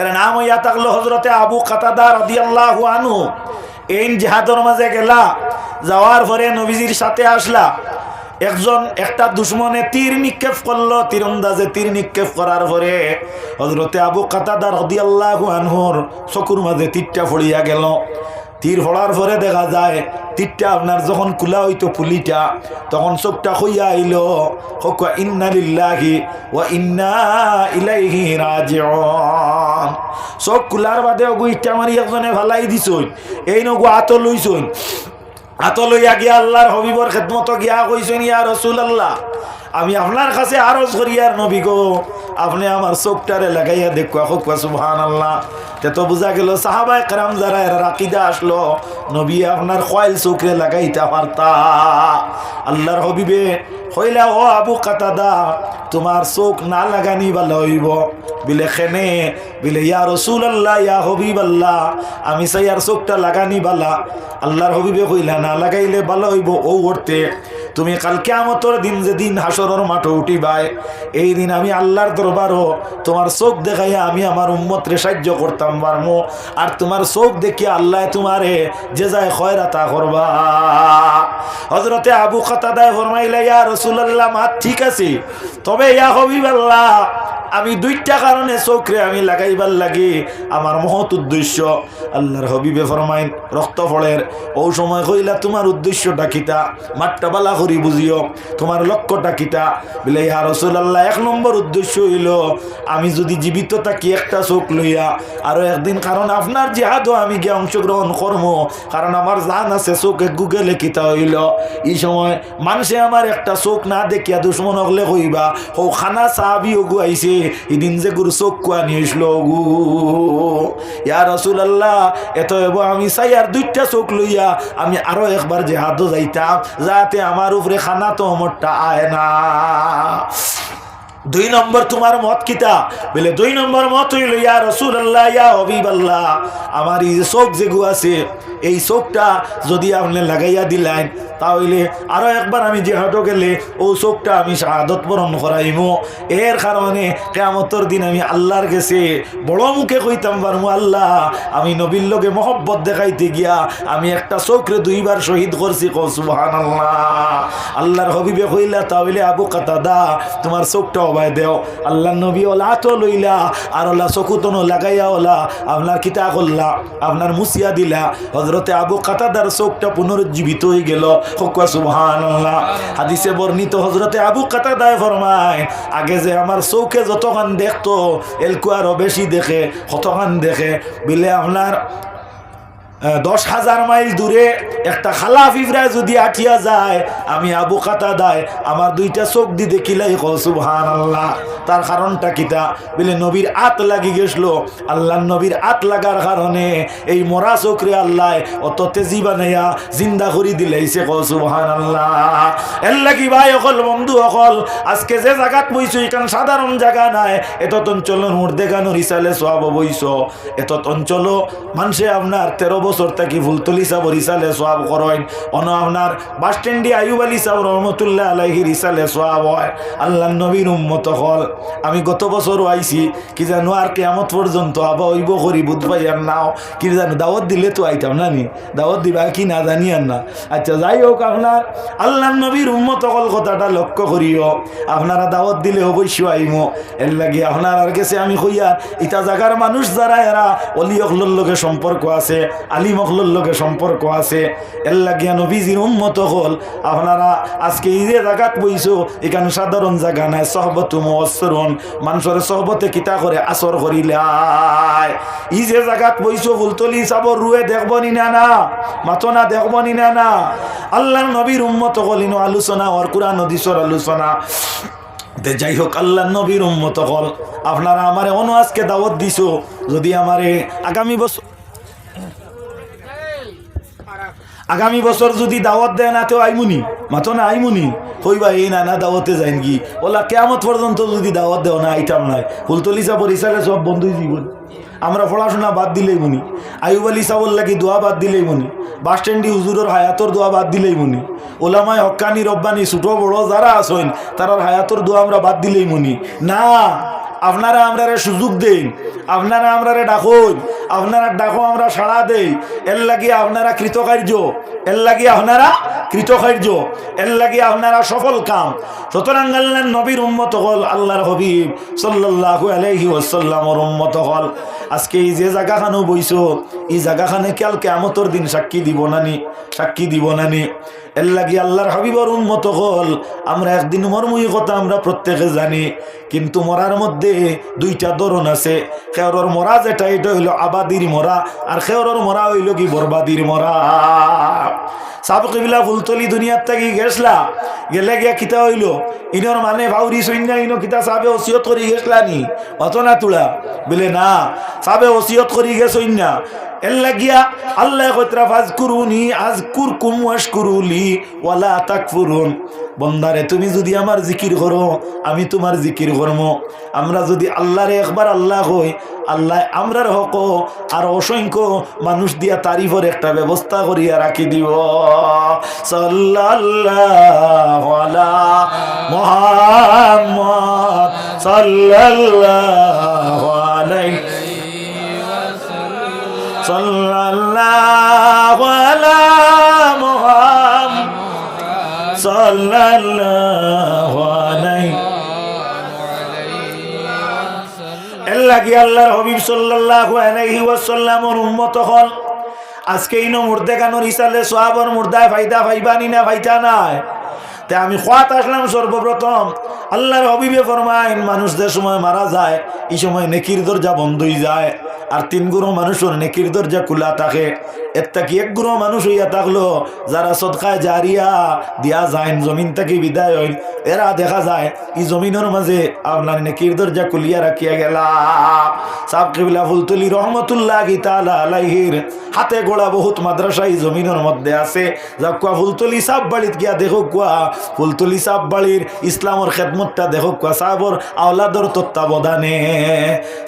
এর নাম হইয়া থাকলো হযরতে আবু কাতাদা রাদিয়াল্লাহু আনহু। এই জিহাদের মাঝে গেলা, যাওয়ার পরে নবীজির সাথে আসলা। একজন একটা দুশ্মনে তীর নিক্ষেপ করলো, তীরন্দাজে তীর নিক্ষেপ করার পরে হযরতে আবু কাতাদা রাদিয়াল্লাহু আনহুর চকুর মাঝে তীরটা পড়িয়া গেল। তীর ফোড়ার পরে দেখা যায় তীরটা আপনার যখন কুলা হইতো পুলিটা, তখন চোখটা হইয়া আইল। ইন্না লিল্লাহি ওয়া ইন্না ইলাইহি রাজিউন। চোখ কুলার বাদে ইটা মারি একজনে ভালাই দিছই, এই নগু আত লইছই, আত লইয়া গিয়া আল্লাহর হবিবর খেদমত গিয়া কইছেন ইয়া রাসূলুল্লাহ, আমি আপনার কাছে আরজ করি আর নবী গো আপনি আমার চোখটারে লাগাইয়া দেখুয়া। সুবহানাল্লাহ। তে তো বোঝা গেল সাহাবায়ে কেরাম যারা এরা আকিদা আসলো নবী আপনার কয়েল চোখে লাগাইতে পারতা। আল্লাহর হবিবে হইলা ও আবু কাতাদা তোমার চোখ না লাগানি ভালো হইব বিলে খেনে বিলে ইয়া রাসূলুল্লাহ ইয়া হাবিবাল্লাহ আমি চাই আর চোখটা লাগানি বালা। আল্লাহর হবিবে কইলা না লাগাইলে ভালো হইব ও উঠতে তুমি কাল কিয়ামতের দিন যেদিন হাসরের মাঠে উঠিবাই এই দিন আমি আল্লাহর দরবারও তোমার চোখ দেখাইয়া আমি আমার উম্মতরে সাহায্য করতাম পারমু, আর তোমার চোখ দেখিয়া আল্লাহ তোমারে যে যায় খয়রাতা করবা। হযরতে আবু কাতাদা ফরমাইলা ইয়া রাসূলুল্লাহ মা ঠিক আছে, তবে ইয়া হাবিবাল্লাহ আমি দুইটা কারণে চোখরে আমি লাগাইবার লাগে আমার মহৎ উদ্দেশ্য। আল্লাহর হাবিবে ফরমাইন রক্ত ফলের ও সময় কইলা তোমার উদ্দেশ্যটা কিতা, মাঠটা বালা করি বুঝিও, তোমার লক্ষ্যটা কিতা? বলে ইয়া রাসূলুল্লাহ, এক নম্বর উদ্দেশ্য হইল আমি যদি জীবিত থাকি একটা চোখ লইয়া আরো একদিন, কারণ আপনার জিহাদও আমি গিয়ে অংশগ্রহণ করবো, কারণ আমার জান আছে চোখে গুগলে কিতা হইল। এই সময় মানুষে আমার একটা চোখ না দেখিয়া দুশ্মন হলে কইবা ও খানা সাহাবি ওগু আইছে এদিন যে গুরু চোখ কুয়া নিয়ে আসলো গু। ইয়া রাসূলুল্লাহ, এত আমি চাই আর দুইটা চোখ লইয়া আমি আরো একবার জিহাদও যাইতাম, যাতে আমার উপরে খানা তো মোটটা আয় না। দুই নম্বর তোমার মত কিতা? বলে দুই নম্বর মত হইল ইয়া রাসূলুল্লাহ, ইয়া হাবিবাল্লাহ, আমার এই যে চোখ যেগু আছে এই চোখটা যদি আপনি লাগাইয়া দিলেন তাহলে আরো একবার আমি জিহাদও গেলে ও চোখটা আমি শাহাদত বরণ করাইমু। এর কারণে কিয়ামতের দিন আমি আল্লাহর কাছে বড় মুখে কইতাম পারমু, আল্লাহ আমি নবীর লগে মহব্বত দেখাইতে গিয়া আমি একটা চোখরে দুইবার শহীদ করছি। কও সুবহানাল্লাহ। আল্লাহর হাবিবে কইলা তাহলে আবু কাতাদা তোমার চোখটা অবায় দেও। আল্লাহ নবী ওলা তো লইলা আর ওলা চকুতনো লাগাইয়া ওলা আপনার কিতা করলা, আপনার মুসিয়া দিলা। হযরতে আবু কাতাদার চোখটা পুনরুজ্জীবিত হয়ে গেল। সুবহানাল্লাহ। হাদিসে বর্ণিত হযরতে আবু কাতাদায় ফরমায় আগে যে আমার চোখে যতখান দেখতো এলকু আরো বেশি দেখে, কতখান দেখে বিলে আপনার 10,000 মাইল দূরে একটা খালা ফিফরা যদি আঠিয়া যায় আমি আবু কাতাদায় আমার দুইটা চোখ দি দেখিলাই। কও সুবহানাল্লাহ। তার কারণটা কিতা? বলে নবীর আত লাগি গেছিল। আল্লাহ নবীর আত লাগার কারণে এই মরা চোখরে আল্লাহ অত তেজি বানাইয়া জিন্দা করে দিলাইছে। কও সুবহানাল্লাহ। এর লাগি ভাই অকল বন্ধু অকল আজকে যে জায়গাত বইছো এখান সাধারণ জায়গা নাই, এত অঞ্চল নোট দেখানোর হিসালে সব বইছ, এত অঞ্চল মানুষে আপনার 13 বছর থেকে ফুলতলি সাহ রিসালে সব করেন, অন আপনার বাস স্ট্যান্ডে আইয়ুব আলী সাহ রহমতুল্লাহ আলাইহি রিসালে সব হয়। আল্লাহ নবীর উম্মত হল আমি গত বছরও আইছি, কি জানো আর কিয়ামত পর্যন্ত আবা হইব করি বুধ ভাই আর নাও কি জানো দাওয়াত দিলে তো আইতাম না, নি দাওয়াত দিবা কি না জানি আর না। আচ্ছা যাই হোক, আপনার আল্লাহ নবীর উম্মত হল কথাটা লক্ষ্য করিও, আপনারা দাওয়াত দিলে অবশ্যই আইমো। এর লাগে আপনার আর গেছে আমি কইয়া ইটা জায়গার মানুষ যারা এরা অলি অকলর লগে সম্পর্ক আছে, আলিম অকলর লগে সম্পর্ক আছে, এর লাগিয়া নবীজির উম্মত হল আপনারা আজকে এই যে জায়গাত বইছো এখানে সাধারণ জায়গা নাই, সহবত মুআসসিরুন মানুষের সহবতে কিতা করে আসর করিলাই। এই যে জায়গাত বইছো ফুলতলি সাবর রুয়ে দেখব নি না, না মাতো না দেখব নি না, না আল্লাহর নবীর উম্মত হল ইনো আলোচনা আর কুরআন হাদিসের আলোচনা। যাই হোক, আল্লাহ নবীর উম্মত হল আপনারা আমারে অন্য আজকে দাওয়াত দিছো, যদি আমারে আগামী বছর যদি দাওয়াত দেয় না তো আইমুনি মাতো না আইমুনি কইবা এই না না দাওয়াতে যাইন কি ওলা কিয়ামত পর্যন্ত যদি দাওয়াত দেও না আইতাম নাই। ফুলতলি সাহ রিসালে সব বন্ধুই জীবন, আমরা পড়াশোনা বাদ দিলেই মনি, আইয়ুব আলী সাহর লাগি দোয়া বাদ দিলেই মনি, বাস স্ট্যান্ডি হুজুরের হায়াতর দোয়া বাদ দিলেই মনি, ওলামায় হক্কানি রব্বানি ছোট বড় যারা আসেন তারার হায়াতর দোয়া আমরা বাদ দিলেই মনি না। আপনারা আমরা সুযোগ দেন, আপনারা আমরা ডাকুন, আপনারা ডাকো আমরা সাড়া দেই, এর লাগি আপনারা কৃতকার্য, এর লাগি আপনারা কৃতকার্য, এর লাগি আপনারা সফল কাম। সুতরাং আল্লাহর নবীর উম্মত হল আল্লাহর হাবিব সাল্লাল্লাহু আলাইহি ওয়াসাল্লামের উম্মত হল আজকে এই যে জায়গাখানো বইছো এই জায়গাখানে কাল কিয়ামতের দিন সাক্ষী দিব নানি, সাক্ষী দিব নানি। এর লাগি আল্লাহর হাবিবর উম্মত হল আমরা একদিন মরমুই কথা আমরা প্রত্যেকে জানি, কিন্তু মরার মধ্যে দুইটা ধরন আছে। খেয়রর মরা যেটা এটা হইল আবাদির মরা, আর খেয়রর মরা হইল কি বরবাদির মরা। সাবকিবিলা ফুলতলি দুনিয়ার থেকে গেছলা, গেলে গিয়া কিতা হইল ইনর মানে ভাউরি সৈন্য ইনো কিতা সাবে ওসিয়ত করি গেছলা নি অত না তুলা বলে না, সাবে ওসিয়ত করি গেছই না। এর লাগিয়া আল্লাহ কইতরা ফাজকুরুনি আযকুরকুম ওয়াশকুরুলি ওয়ালা তাকফুরুন। বন্দারে তুমি যদি আমার জিকির করো আমি তোমার জিকির করবো। আমরা যদি আল্লাহরে একবার আল্লাহ কই আল্লাহ আমরার হক আর অসংখ্য মানুষ দিয়া তারিফের একটা ব্যবস্থা করিয়া রাখি দিব। সাল্লাল্লাহু আলা মুহাম্মদ সাল্লাল্লাহু আলাইহি সাল্লাল্লাহু আলা মুহাম্মদ সাল্লাল্লাহু আলাইহি লাগি আল্লাহর হাবিব সাল্লাল্লাহু আলাইহি ওয়াসাল্লামের উম্মত হল আজকে ইনো মুর্দে কানোর হিসালে সোয়াবর মুর্দায় ফায়দা পাইবানি না পাইতা নাই তে আমি খাত আসলাম সর্বপ্রথম আল্লাহর হাবিবে ফরমাইন মানুষ যে সময় মারা যায় এই সময় নেকির দরজা বন্ধ হয়ে যায় আর তিন গুরু মানুষের নেকির দরজা খোলা থাকে এটা কি এক গুরু মানুষ হইয়া থাকলো যারা সদকায় জারিয়া দিয়া যায় জমিন থেকে বিদায় হইল এরা দেখা যায় এই জমিনের মাঝে আপনার নেকির দরজা খুলিয়া রাখিয়া গেলা সাহেব কিবলা ফুলতলি রহমতুল্লাহি তাআলা আলাইহির হাতে গোড়া বহুত মাদ্রাসা এই জমিনের মধ্যে আছে যা কুয়া ফুলতলি সাহেব বাড়িত গিয়া দেখো কুয়া ফুলতলি সাহেব বাড়ির ইসলামের খেদমতটা দেখো কুয়া সাহেবর আওলাদর তত্ত্বাবধানে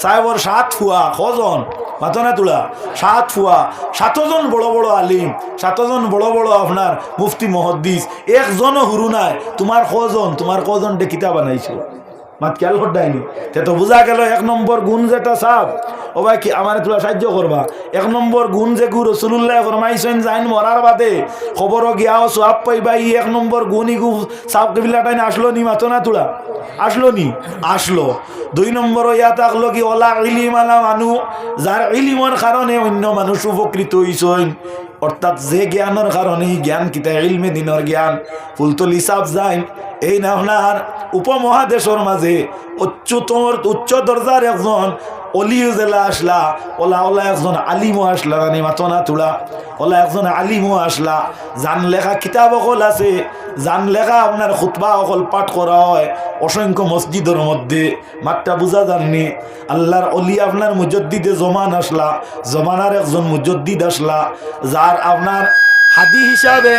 সাহেবর 7 ফুয়া কজন মাতনা তুলা 7 ফুয়া 7 জন বড় বড় আলিম 7 জন বড় বড় আপনার মুফতি মুহাদ্দিস একজনও হুরু নাই তোমার কজন ডে কিতাব বানাইছো মাত খেয়াল করডাইনি তে তো বুঝা গেল 1 নম্বর গুণ যেটা সাব ও ভাই কি আমারে তোলা সাহায্য করবা 1 নম্বর গুণ যে গু রাসূলুল্লাহ ফরমাইছেন জাইন মরার বাদে খবর গিয়াও সওয়াব পাইবা 1 নম্বর গুণই গু সাব কবিলাটাই আসলো নি মাতনা তুলা আসলো নি আসলো 2 নম্বর ইয়া থাকলো কি ওলা ইলম আলা মানু যার ইলমের কারণে অন্য মানুষ উপকৃত হইছেন অর্থাৎ যে জ্ঞানের কারণে জ্ঞান কিতা ইলমে দিনের জ্ঞান ফুলতলি সাব যাইন এই না আপনার উপমহাদেশের মাঝে উচ্চ দরজার একজন অলিও জেলা আসলা ওলা একজন আলিমও আসলা জানি মাতনা তুলা ওলা একজন আলিমও আসলা জান লেখা কিতাব অকল আছে জান লেখা আপনার খুতবা অকল পাঠ করা হয় অসংখ্য মসজিদের মধ্যে মাত্রা বুঝা যাননি আল্লাহর অলি আপনার মুজদ্দিদে জমান আসলা জমানার একজন মুজদ্দিদ আসলা যার আপনার হাদি হিসাবে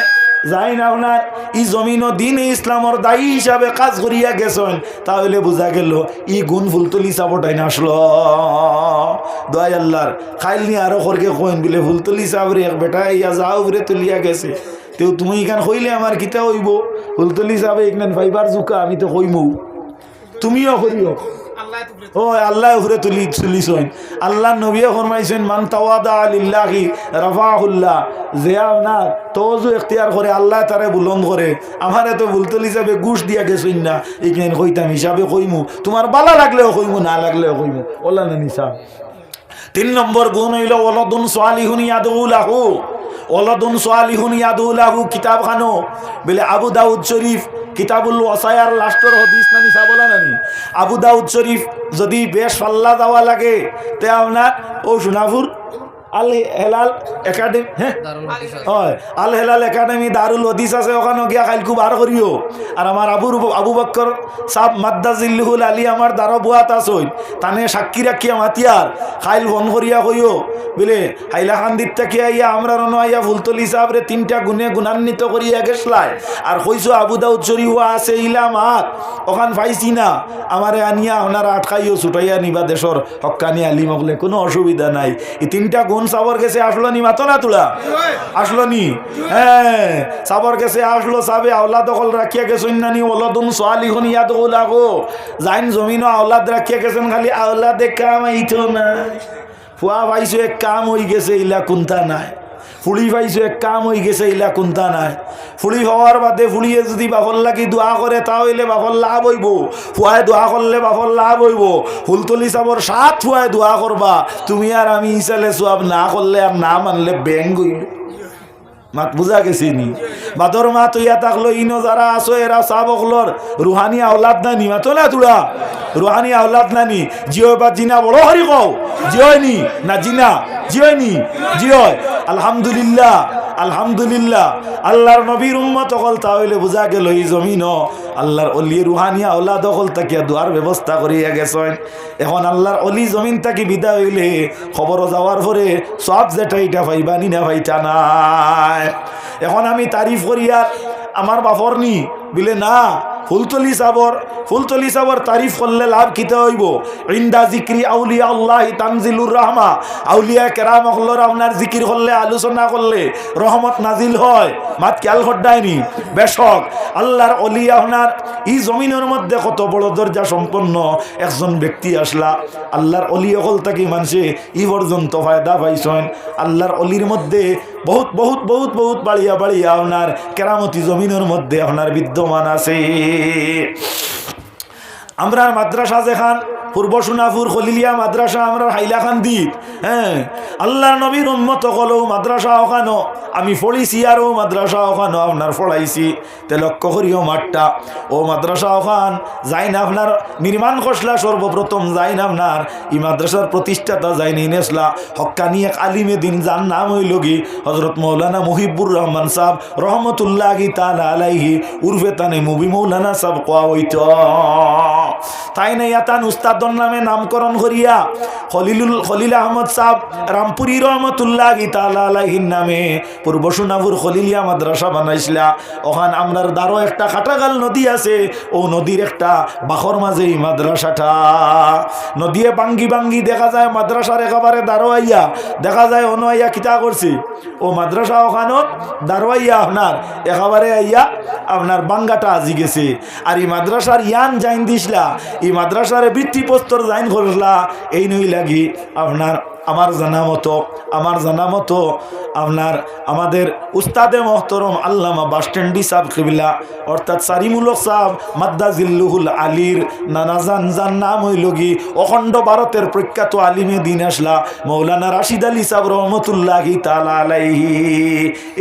যাই না আপনার ই জমিন ও দিন ইসলামর দায়ী হিসাবে কাজ করিয়া গেছেন তাহলে বোঝা গেল ই গুণ ফুলতলি সাবটাই না আসলো দোয়াই আল্লাহর খাইল নি আরো খরকে কইন বলে ফুলতলি সাবরে এক বেটা ইয়া যাও উপরে তুলিয়া গেছে তেও তুমি এখান কইলে আমার কিতা হইব ফুলতলি সাবে এখান ফাইবার জুকা আমি তো কইমু তুমিও করিও ও আল্লাহ উপরে তুলিছেন আল্লাহ নবীয়ে ফরমাইছেন মান তাওয়াদা লিল্লাহি রাফাহুল্লাহ যে আপনার তওয়াজু ইখতিয়ার করে আল্লাহ তারে বুলন্দ করে আমারে তো বুলতলি হিসাবে ঘুষ দিয়া গেছেন না এইখানে কইতাম হিসাবে কইমু তোমার বালা লাগলেও কইমু না লাগলেও কইমু ওলা না নিসা 3 নম্বর গুণ হইল ওয়ালাদুন সালিহুন ইয়াদউ লাহু ওয়ালাদুন সালিহুন ইয়াদউ লাহু কিতাব খানো বলে আবু দাউদ শরীফ কিতাবুল ওয়াসায়ার লাস্টর হাদিস নানি সাবলা নানি আবু দাউদ শরীফ যদি বেশ পাল্লা যাওয়া লাগে তে আপনার ও সোনাপুর আল হেলাল একাডেমি হ্যাঁ হয় আল হেলাল একাডেমি দারুল হদিস আছে ওখানে গিয়া খাইল খুব আর করিও আর আমার আবু বক্কর সাহ মাদ্দাজিল্লুহুল আলী আমার দ্বারা বুয়াত আসই তানে সাক্ষী রাখিয়া মাতিয়ার খাইল বন করিয়া কইও বলে হাইলা খান দিত থাকিয়া ইয়া আমরা রনো আইয়া ফুলতলি সাহেবরে 3টা গুণে গুণান্বিত করিয়া গেছলাই আর কইছো আবু দাউদ শরীফ আছে ইলা মাত ওখান পাইছি না আমারে আনিয়া ওনারা আটকাইও ছুটাইয়া নিবা দেশর হক্কানি আলিম বলে কোনো অসুবিধা নাই এই 3টা গুণ সাবর গেছে আসলো নি মাতনা তুলা আসলো নি হ্যাঁ সাবর গেছে আসলো সাবে আওলাদ দখল রাখিয়া গেছেন নানি ওলাদুন সালিহুন ইয়াদউ লাহু জাইন জমিনও আওলাদ রাখিয়া গেছেন খালি আওলাদে কাম আইতো না ফুয়া পাইছো এক কাম হয়ে গেছে ইলা কোনটা নাই ফুলি পাইছো এক কাম হয়ে গেছে ইলা কোনটা নাই ফুলি হওয়ার বাদে ফুলিয়ে যদি বাফর লাগি দোয়া করে তাহলে বাফর লাভ হইব ফুয়ায় দোয়া করলে বাফর লাভ হইব ফুলতলি সাবর 7 ফুয়ায় দোয়া করবা তুমি আর আমি ইসালে সওয়াব না করলে আর না মানলে ব্যাঙ্গ হইল মাত বুঝা গেছি নি বাদর মা তো ইয়া থাকলো ইনো যারা আসো এরা সাবকলর রুহানি আওলাদ নানি মাতো না তুলা রুহানি আওলাদ নানি জিও বা জিনা বড় হরি কও জিওনি না জিনা জিওনি জিও আলহামদুলিল্লাহ আলহামদুলিল্লাহ আল্লাহর নবীর উম্মত হল তাহলে বুঝা গেল এই জমিন আল্লাহর অলি রুহানিয়া আওলাদ হল তাকিয়া দোয়ার ব্যবস্থা করিয়া গেছেন এখন আল্লাহর অলি জমিন তাকি বিদায় হইলে খবর যাওয়ার পরে সব যেটা এটা পাইবানি না পাইতা নাই এখন আমি তারিফ করিয়া আমার বাপর নি বিলে না ফুলতলি সাবর তারিফ করলে লাভ কিতে হইব ইনদা জিক্রি আউলিয়া আল্লাহ তানজিলুর রাহমা আউলিয়া কেরাম হলর আপনার জিকির করলে আলোচনা করলে রহমত নাজিল হয় মাত খেয়াল করডায়নি বেশক আল্লাহর অলি আপনার এই জমিনের মধ্যে কত বড় দরজা সম্পন্ন একজন ব্যক্তি আসলা আল্লাহর অলি হল তাকে মানুষে ই পর্যন্ত ফায়দা পাইছেন আল্লাহর অলির মধ্যে বহুত বহুত বহুত বহুত বাড়িয়া বাড়িয়া আপনার কেরামতি জমিনের মধ্যে আপনার বিদ্যমান আছে আমরা মাদ্রাসা যেখান পূর্ব সোনাপুর খলিলিয়া মাদ্রাসা আমরা হাইলাকান্দি, হ্যাঁ, আল্লাহর নবীর উম্মত হলেও মাদ্রাসা ওখানো আমি পড়িছি আর ও মাদ্রাসা ওখানো আপনার পড়াইছি। তে লক্ষ্য করিও মাঠটা ও মাদ্রাসা ওখান যাই না আপনার নির্মাণ খসলা সর্বপ্রথম যাই না আপনার এই মাদ্রাসার প্রতিষ্ঠাতা যাই নিনেসলা হক্কানি এক আলিমে দিন যার নাম হইল কি হজরত মৌলানা মুহিবুর রহমান সাহেব রহমতুল্লাহি তাআলা আলাইহি উর্ফে তানে মুবি মৌলানা সাহেব কোয়া হইত। তাই না ইয়াতান উস্তাদর নামে নামকরণ করিয়া খলিল আহমদ সাহেব রামপুরি রহমতুল্লাহি তাআলা আলাইহির নামে পূর্ব সোনাপুর খলিলিয়া মাদ্রাসা বানাইছিলা। ওখান আমরার দ্বারও একটা খাটাগাল নদী আছে, ও নদীর একটা বাখর মাঝে এই মাদ্রাসাটা নদীয়ে বাঙ্গি বাঙ্গি দেখা যায় মাদ্রাসার একেবারে দারোয়াইয়া দেখা যায় অনুয়াইয়া কিতা করছি ও মাদ্রাসা ওখানত দারোয়াইয়া আপনার একেবারে আইয়া আপনার বাঙ্গাটা আজি গেছে। আর এই মাদ্রাসার ইয়ান জাইন দিসলা, এই মাদ্রাসার বৃত্তিপস্তর জাইন করলা, এই নই লাগি আপনার আমার জানা মতো আপনার আমাদের উস্তাদে মোহতরম আল্লামা বাসস্ট্যান্ডি সাহেব কিবলা অর্থাৎ সারিমুলক সাহেব মাদ্দাজিল্লুহুল আলীর নানাজান যার নাম হইল কি অখণ্ড ভারতের প্রখ্যাত আলিমে দিন আসলা মৌলানা রাশিদ আলী সাহেব রহমতুল্লাহি তাআলা আলাইহি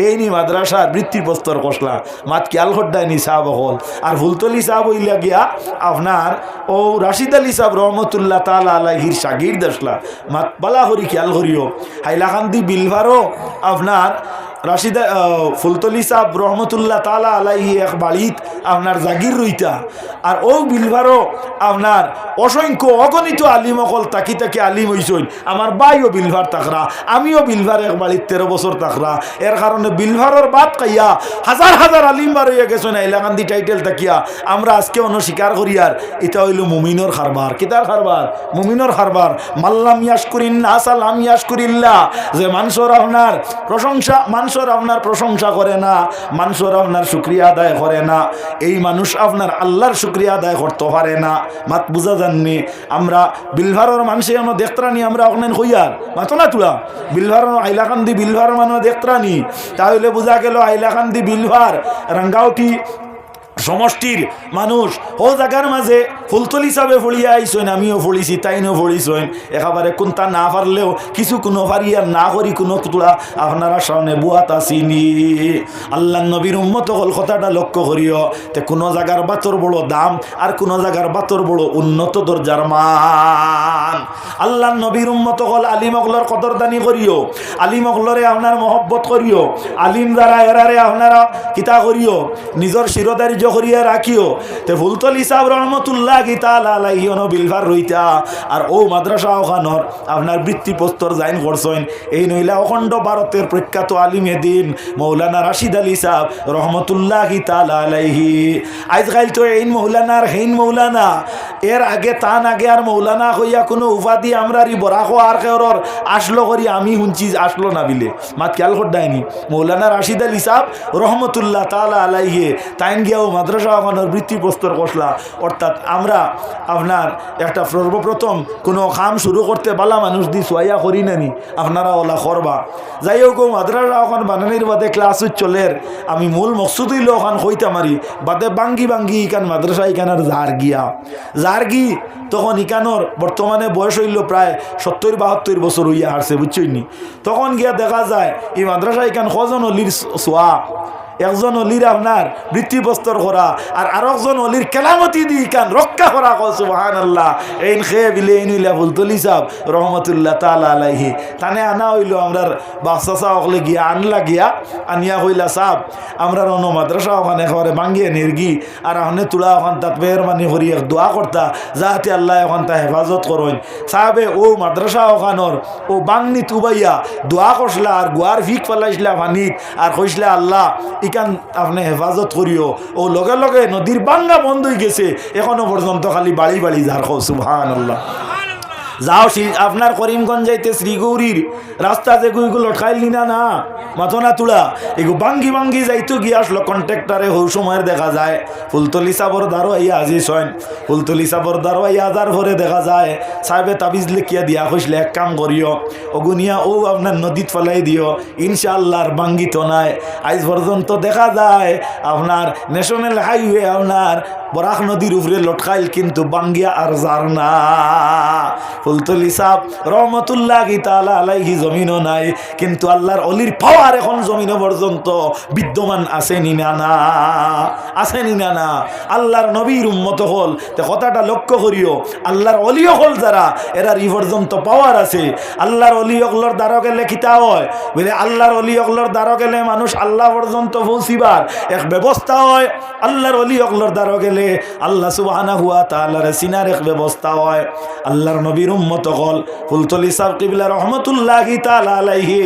এই নি মাদ্রাসার বৃত্তির প্রস্তর কষলা মাত কিয়াল খড্ডায়নি সাহেব হল। আর ফুলতলি সাহেব হইলা গিয়া আপনার ও রাশিদ আলী সাহেব রহমতুল্লাহ তাআলা আলাইহির শাগির্দ আসলা মাত বালা করি খেয়াল করিও। হাইলাকান্দি বিলভারও আপনার রাশিদা ফুলতলি সাহেব রহমতুল্লাহ তাআলা আলাইহি এক বাড়িত আপনার জাগির রইতা। আর ও বিলভারও আপনার অসংখ্য অগণিত আলিম অকল তাকি তাকি আলিম হইসইন। আমার বাইও বিলভার তাকরা, আমিও বিলভার এক বাড়িত 13 বছর তাকরা। এর কারণে বিলভারের বাদ খাইয়া হাজার হাজার আলিম বার হইয়া গেছেন হাইলাকান্দি টাইটেল তাকিয়া। আমরা আজকে অন্য স্বীকার করি আর এটা হইল মুমিনর খারবার। কিতার খারবার? মুমিনর খারবার। মাল্লাম ইয়াশকুরিন নাস লাম ইয়াশকুরিল্লাহ। যে মানুষের আপনার প্রশংসা আপনার প্রশংসা করে না, মানুষের আপনার শুকরিয়া আদায় করে না, এই মানুষ আপনার আল্লাহর শুকরিয়া আদায় করতে পারে না। মাত বুঝা যাননি? আমরা বিলভারের মানুষে আমরা দেখতানি, আমরা ওখানে হইয়ার মাতো না তুলা বিলভার হাইলাকান্দি বিলভার মানুষ দেখতানি, তাহলে বোঝা গেল হাইলাকান্দি বিলভার রাঙ্গাউটি সমষ্টির মানুষ ও জায়গার মাঝে ফুলতলি হিসাবে ফড়িয়া আইসেন, আমিও ফড়িছি, তাইনও ফড়িছেন। একেবারে কোনটা না পারলেও কিছু কোনো পারিয়া না করি কোনো তুলা আপনারা সামনে বুয়াত আসিনি। আল্লাহ নবীর উম্মত হল কথাটা লক্ষ্য করিও। তে কোনো জায়গার বাতর বড় দাম আর কোনো জায়গার বাতর বড় উন্নত দরজার মান। আল্লাহ নবীর উম্মত হল আলিম অগলর কদরদানি করিও, আলিম অগলরে আপনার মহব্বত করিও, আলিম যারা এরারে আপনারা কিতা করিও, নিজের শিরদারি করিয়া রাখিও। তে ফুলতলি সাহেব রহমতুল্লাহি তাআলা আলাইহি বিলভার রইতা। আর ও মাদ্রাসা ওখানোর আপনার বৃত্তি প্রস্তর জাইন করছেন এই নইলা অখণ্ড ভারতের প্রখ্যাত আলিমে দিন মৌলানা রাশিদ আলী সাহেব রহমতুল্লাহি তাআলা আলাইহি। আজকাল তো এই মৌলানার হেইন মৌলানা, এর আগে তান আগে আর মৌলানা হইয়া কোনো উপাধি আমরা বরাখো আর কেউর আসলো করি আমি শুনছি আসলো না বিলে মাত খেয়াল করডায়নি। মৌলানা রাশিদ আলী সাহেব রহমতুল্লাহ তাআলা আলাইহি তাইন গিয়াও মাদ্রাসা ওখানোর বৃত্তি প্রস্তর কষলা। অর্থাৎ আমরা আপনার একটা সর্বপ্রথম কোনো কাম শুরু করতে বালা মানুষ দি সোয়াইয়া করি নানি, আপনারা ওলা করবা। যাই হোক মাদ্রাসা ওখান বানানির বাদে ক্লাস চলের আমি মূল মকসুদ হইল ওখান হইতে মারি বাদে বাঙ্গি বাঙ্গি ইকান মাদ্রাসা ইকানার জারগি তখন ইকানোর বর্তমানে বয়স হইল প্রায় 70-72 বছর হইয়া হারছে বুঝছইনি। তখন গিয়া দেখা যায় এই মাদ্রাসা ইকান কজন অলির সোয়া, একজন অলির আপনার বৃত্তিপ্রস্তর করা আর আরেকজন অলির কেলামতি দি কান রক্ষা করা। সুবহানাল্লাহ। এইন খেয়ে বিলে এই নইলা ফুলতলি সাহেব রহমতুল্লাহ তাআলা আলাইহি তানে আনা হইল আমরার বাচ্চা ওখলে গিয়া আনলা গিয়া আনিয়া হইলা সাহেব আমরার অন্য মাদ্রাসা ওখানে একেবারে বাঙ্গিয়ে নির্গি আর ওখানে তুলা ওখান তাত মেহরবানি করি এক দোয়া করতা যাতে আল্লাহ ওখান তা হেফাজত করেন। সাহেবে ও মাদ্রাসা ওখানোর ও বাংনি তুবাইয়া দোয়া করছিলা আর গোয়ার ভিক ফেলাইছিলা পানিত আর কইসলা আল্লাহ ইকান আপনি হেফাজত করিও। ও লগে লগে নদীর বাঙ্গা বন্ধ হয়ে গেছে, এখনো পর্যন্ত খালি বাড়ি বাড়ি ঝাড় খাও। সুবহানাল্লাহ। যাও আপনার করিমগঞ্জ যাইতে শ্রীগৌরীর রাস্তা যে গুইগুলো লটকাইলি না মাথো না তুলা এগু বাঙ্গি বাঙ্গি যাইতো গিয়ে আসলো কন্ট্রাক্টারে হৌ সময়ের দেখা যায় ফুলতলি সাবর দ্বারো আইয়া আজিস হন। ফুলতলি সাবর দ্বারো আইয়া আজার ভরে দেখা যায় সাহেবে তাবিজ লিখিয়া দিয়া কইসলে এক কাম করিও অগুনিয়া ও আপনার নদীত ফেলাই দিও ইনশাআল্লাহর বাঙ্গিত নাই। আজ পর্যন্ত দেখা যায় আপনার ন্যাশনাল হাইওয়ে আপনার বরাক নদীর উপরে লটকাইল কিন্তু বাঙ্গিয়া আর যার না। ফুলতলি সাহেব রহমতুল্লাহি তাআলা আলাইহি জমিনও নাই, কিন্তু আল্লাহর অলির পাওয়ার এখন জমিনও পর্যন্ত বিদ্যমান আসেনি না না, আসেনি না না। আল্লাহর নবীর উম্মত হল, তে কথাটা লক্ষ্য করিও, আল্লাহর অলি হল যারা, এরার ই পর্যন্ত পাওয়ার আছে। আল্লাহর অলি অগলর দ্বারা গেলে কিতা হয় বলে, আল্লাহর অলি অগলর দ্বারা গেলে মানুষ আল্লাহ পর্যন্ত পৌঁছিবার এক ব্যবস্থা হয়। আল্লাহর অলি অগলর দ্বারা গেলে আল্লাহ সুবহানাহু ওয়া তাআলার সিনার এক ব্যবস্থা হয়। আল্লাহর নবীর উম্মত হল ফুলতলি সাহেব কিবলা রহমতুল্লাহি তাআলা আলাইহি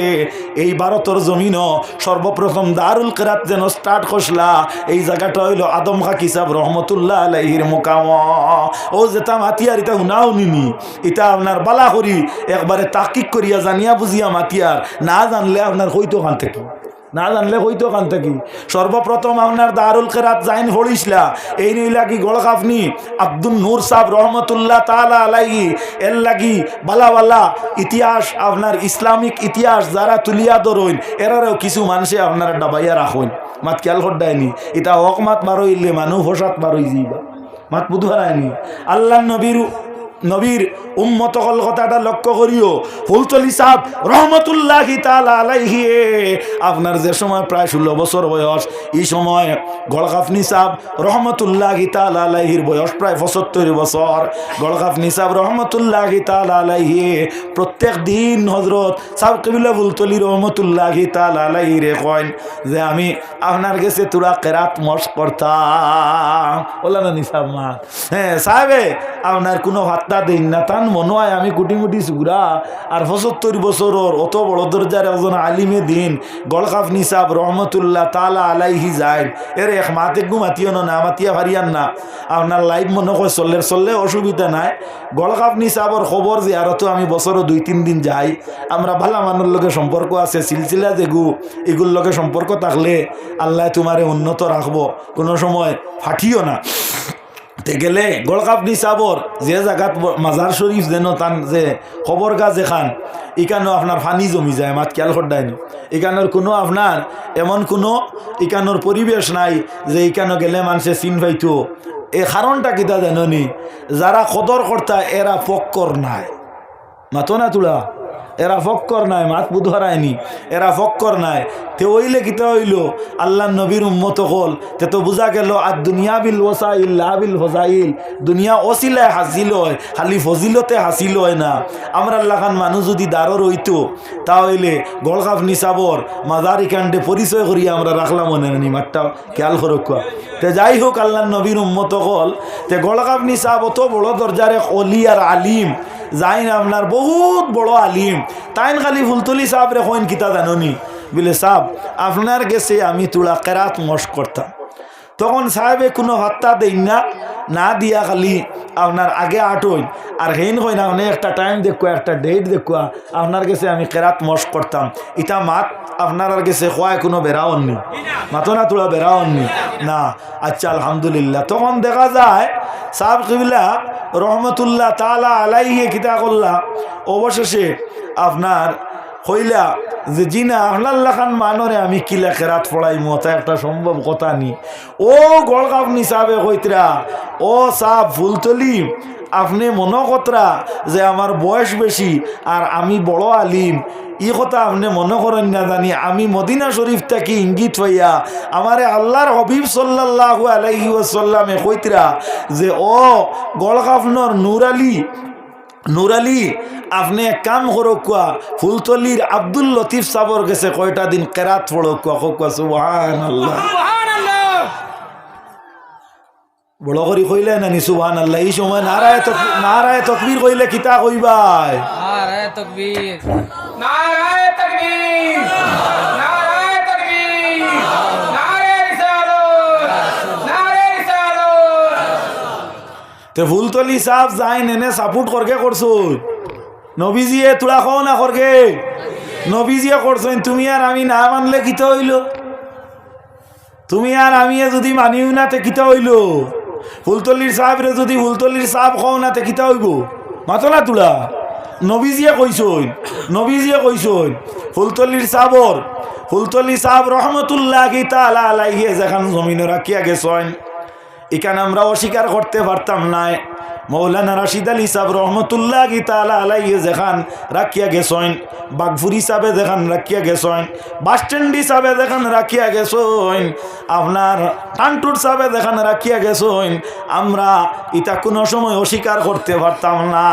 এই ভারতের জমিনও সর্বপ্রথম দারুল কিরাত যেন স্টার্ট করলা, এই জায়গাটা হইল আদম খাকি সাহেব রহমতুল্লাহ আলাইহির মুকাম। ও যেটা মাতিয়ার এটা শুনাও নিনি, এটা আপনার বালা করি একবারে তাকিক করিয়া জানিয়া বুঝিয়া মাতিয়ার, না জানলে আপনার হইতো কান থেকে, না জানলে হইতো কান থেকে। সর্বপ্রথম আপনার দারুল কিরাত জাইন হড়িসলা, এই নইলা কি গড়কাফনি আব্দুল নূর সাহেব রহমতুল্লাহ তাআলা আলাইহি এর লাগি বালা বালা ইতিহাস, আপনার ইসলামিক ইতিহাস যারা তুলিয়া ধরইন এরারও কিছু মানুষে আপনারা ডাবাইয়া রাখুন। মাত খেয়াল করডায়নি, এটা হক মাত বারইলে মানুষ হোসাত বারই যাইবা, মাত বুধ হারায়নি। আল্লাহ নবীর উম্মত হল কথাটা লক্ষ্য করিও। ফুলতলি সাহেব রহমতুল্লাহি তাআলা আলাইহি আপনার যে সময় প্রায় 16 বছর বয়স, এই সময় গড়কাফনি সাহেব রহমতুল্লাহি তাআলা আলাইহির বয়স প্রায় 75 বছর। গড়কাফনি সাহেব রহমতুল্লাহি তাআলা আলাইহি প্রত্যেক দিন হযরত সাহেব কিবলা ফুলতলি রহমতুল্লাহি তাআলা আলাইহি রে কইন যে আমি আপনার কাছে তোরা কিরাত মশক করতাম। বলা না নিসাব মা, হ্যাঁ সাহেবে আপনার কোনো হাত্তা দিন না, তান মনে হয় আমি কুটি মুটি সুগরা আর 75 বছরের অত বড় দরজার একজন আলিমে দিন গড়কাফনি সাহেব রহমতুল্লাহ তাআলা আলাইহি যায়, এর এক মাতে ঘুমাতিও না, মাতিয়া ভারিয়ান না, আপনার লাইভ মনে হয় চললে অসুবিধা নাই। গড়কাফনি সাহেবর খবর যে আরও তো আমি বছরও 2-3 দিন যাই, আমরা ভালো মানুষ লগে সম্পর্ক আছে, সিলসিলা যেগু এগুলোর লগে সম্পর্ক থাকলে আল্লাহ তোমারে উন্নত রাখবো, কোনো সময় ফাটিও না। তে গেলে গড়কাফনি সাবর যে জায়গাত মাজার শরীফ যেন তান যে খবর গাছ এখান এখানেও আপনার পানি জমি যায়, মাত খেয়াল করডায়নি। এখানোর কোনো আপনার এমন কোনো এখানোর পরিবেশ নাই যে এখানে গেলে মানুষে চিন পাইতো। এই কারণটা কিতা জাননি, যারা কদর কর্তা এরা ফক্কর নাই, মাতো না তুলা, এরা ফক্কর নাই, মাত বুধ হারায়নি, এরা ফক্কর নাই। তে ওইলে কিতা হইল আল্লাহ নবীর উম্মত হল, তে তো বুঝা গেল আর দুনিয়া বিল ওসাইল লা বিল ফজাইল, দুনিয়া অসিলায় হাসিল হয়, খালি ফজিলতে হাসিল হয় না। আমরা আল্লাহ খান মানুষ যদি দাঁড়ো রইতো তাহলে গড়কাফনি সাবর মাজার ইকান্ডে পরিচয় করিয়া আমরা রাখলাম মনে নি, মাঠটা খেয়াল করুক। তে যাই হোক আল্লাহ নবীর উম্মত হল, তে গড়কাফনি সাহেব অত বড় দরজার এক অলি আর আলিম যাইন, আপনার বহুত বড় আলিম, তাইন খালি ফুলতলি সাহেব রে কইন কিতা জাননি বলে সাহেব আপনার গেছে আমি তোলা কেরাত মস্ক করতাম। তখন সাহেবে কোনো হত্যা দেন না, না দিয়া খালি আপনার আগে আটইন আর হেন হয় না, অনেক একটা টাইম দেখুয়া একটা ডেট দেখুয়া আপনার কাছে আমি কেরাত মস্ক করতাম। ইটা মাত আপনার আর গেছে খোয়ায় কোনো বেড়াওননি, মাতো না তোলা বেড়াওননি না। আচ্ছা আলহামদুলিল্লাহ। তখন দেখা যায় সাহেব কিবলা রহমতুল্লাহ তাআলা আলাইহি কিতা করলা, অবশেষে আপনার হইলা যে জিনা আপনার লাখান মানরে আমি কিলা কেরাত পড়াই মতো একটা সম্ভব কথা নি। ও গড়কাফনি সাহেবে কইতরা, ও সাহেব ফুলতলি আপনি মনে কতরা যে আমার বয়স বেশি আর আমি বড় আলিম, ই কথা আপনি মনে করেন না জানি। আমি মদিনা শরীফ থেকে ইঙ্গিত হইয়া আমারে আল্লাহর হবিব সাল্লাল্লাহু আলাইহি ওয়াসাল্লামে কইতরা যে ও গড়কাফনর নূর আলী আপনি এক কাম করো কুয়া, ফুলতলির আব্দুল লতিফ সাবর গেছে কয়টা দিন কেরাত পড়ো কুয়া। সুবহানাল্লাহ, বড় করি কইলে নানি সুবহানাল্লাহ। এই সময় নারায়ে তাকবীর কইলে কিতা কইবাই? নারায়ে তাকবীর, নারায়ে তাকবীর, নারায়ে তাকবীর, নারায়ে রিসালাত, নারায়ে রিসালাত। তে ফুলতলি সাহেব যাই নেনে সাপোর্ট করকে করছো, নবীজিয়ে তোরা খাও না করকে, নবীজিয়ে করছেন। তুমি আর আমি না মানলে কিতা হইল? তুমি আর আমি যদি মানিও না তে কিতা হইল? ফুলতলির সাহেবরে যদি ফুলতলির সাহেব খাও না তে কিতা হইব? মাতো না তোলা, নবীজিয়ে কইসইন। ফুলতলি সাহেব রহমতুল্লাহি তাআলা আলাইহি যেখান জমিনে রাখিয়া গেছেন, এখানে আমরা অস্বীকার করতে পারতাম না। মৌলানা রাশিদ আলী সাহেব রহমতুল্লাহি তাআলা আলাইহি যেখান রাখিয়া গেছেন, বাগফুরি সাহেবে যেখান রাখিয়া গেছেন, বাসস্ট্যান্ডি সাহেবে যেখান রাখিয়া গেছেন, আপনার টানটুর সাহেবে যেখান রাখিয়া গেছেন, আমরা এটা কোনো সময় অস্বীকার করতে পারতাম না।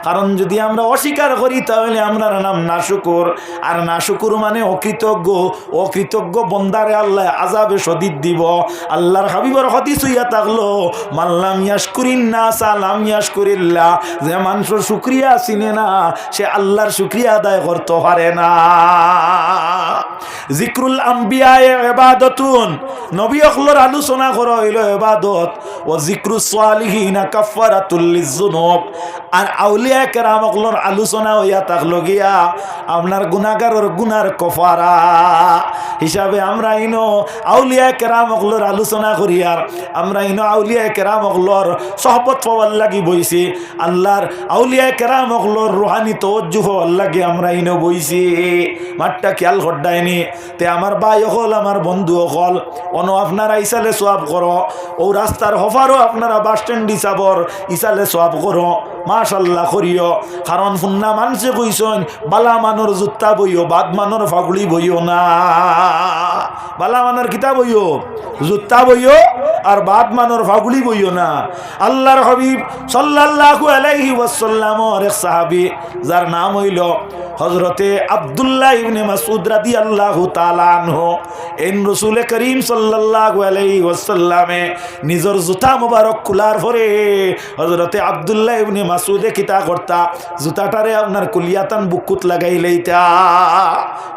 কারণ যদি আমরা অস্বীকার করি তাহলে আমরা নাম নাশুকুর, আর নাশুকুর মানে অকৃতজ্ঞ। অকৃতজ্ঞ বন্দারে আল্লাহ আযাবে শদীদ দিব। আল্লাহর হাবিবর হাদিস হইয়া থাকলো, মাল্লাম ইয়াশকুরিন নাস লাম ইয়াশকুরিল্লাহ, যে মানুষের শুকরিয়া চিনে না সে আল্লাহর শুকরিয়া আদায় করতে পারে না। জিক্রুল আম্বিয়া ইবাদাতুন, নবী হকলর আলোচনা করা হইল ইবাদত। ও জিক্রুস সালিহিনা কাফারাতুল লিযুনুব, আর আউলিয়া কেরাম হকলর আলোচনা হইয়া থাকলো গিয়া আপনার গুনাহগারের গুনার কফারা হিসাবে। আমরা ইনো আউলিয়া কেরাম হকলর আলোচনা করি, আর আমরা ইনো আউলিয়া কেরাম হকলর সহবত পাওয়ার লাগি বইছি। আল্লাহর আউলিয়া কেরাম হকলর রুহানি তাওয়াজ্জুহ পাওয়ার লাগি আমরা ইনো বইছি। মাঠটা খেয়াল করডায়নি তে আমার ভাই হল, আমার বন্ধু হল, অন আপনারা ইসালে সোয়াব করো। ও রাস্তার হফারও আপনারা বাস স্ট্যান্ড হিসাবর ইসালে সোয়াব করো, মাশাল্লাহ করিও। কারণ ফুন্না মানুষে কইসন বালা মানোর জুত্তা বইও, বাদ মানোর ফাগুলি বইও না। বালা মানোর কিতাব বইও, জুত্তা বইও, আর বাদ মানোর ফাগুলি বইও না। আল্লাহর হাবিব সাল্লাল্লাহু আলাইহি ওয়াসাল্লামর এক সাহাবী যার নাম হইল হযরতে আব্দুল্লাহ ইবনে মাসউদ রাদিয়াল্লাহু তাআলা আনহু, এন রাসূল করিম সাল্লাল্লাহু আলাইহি ওয়াসাল্লামে নিজের জুতা মোবারক খোলার পরে হযরতে আব্দুল্লাহ ইবনে মাসউদে কিতা করতা, জুতাটারে আপনার কুলিয়াতান বুকুত লাগাই লইতা,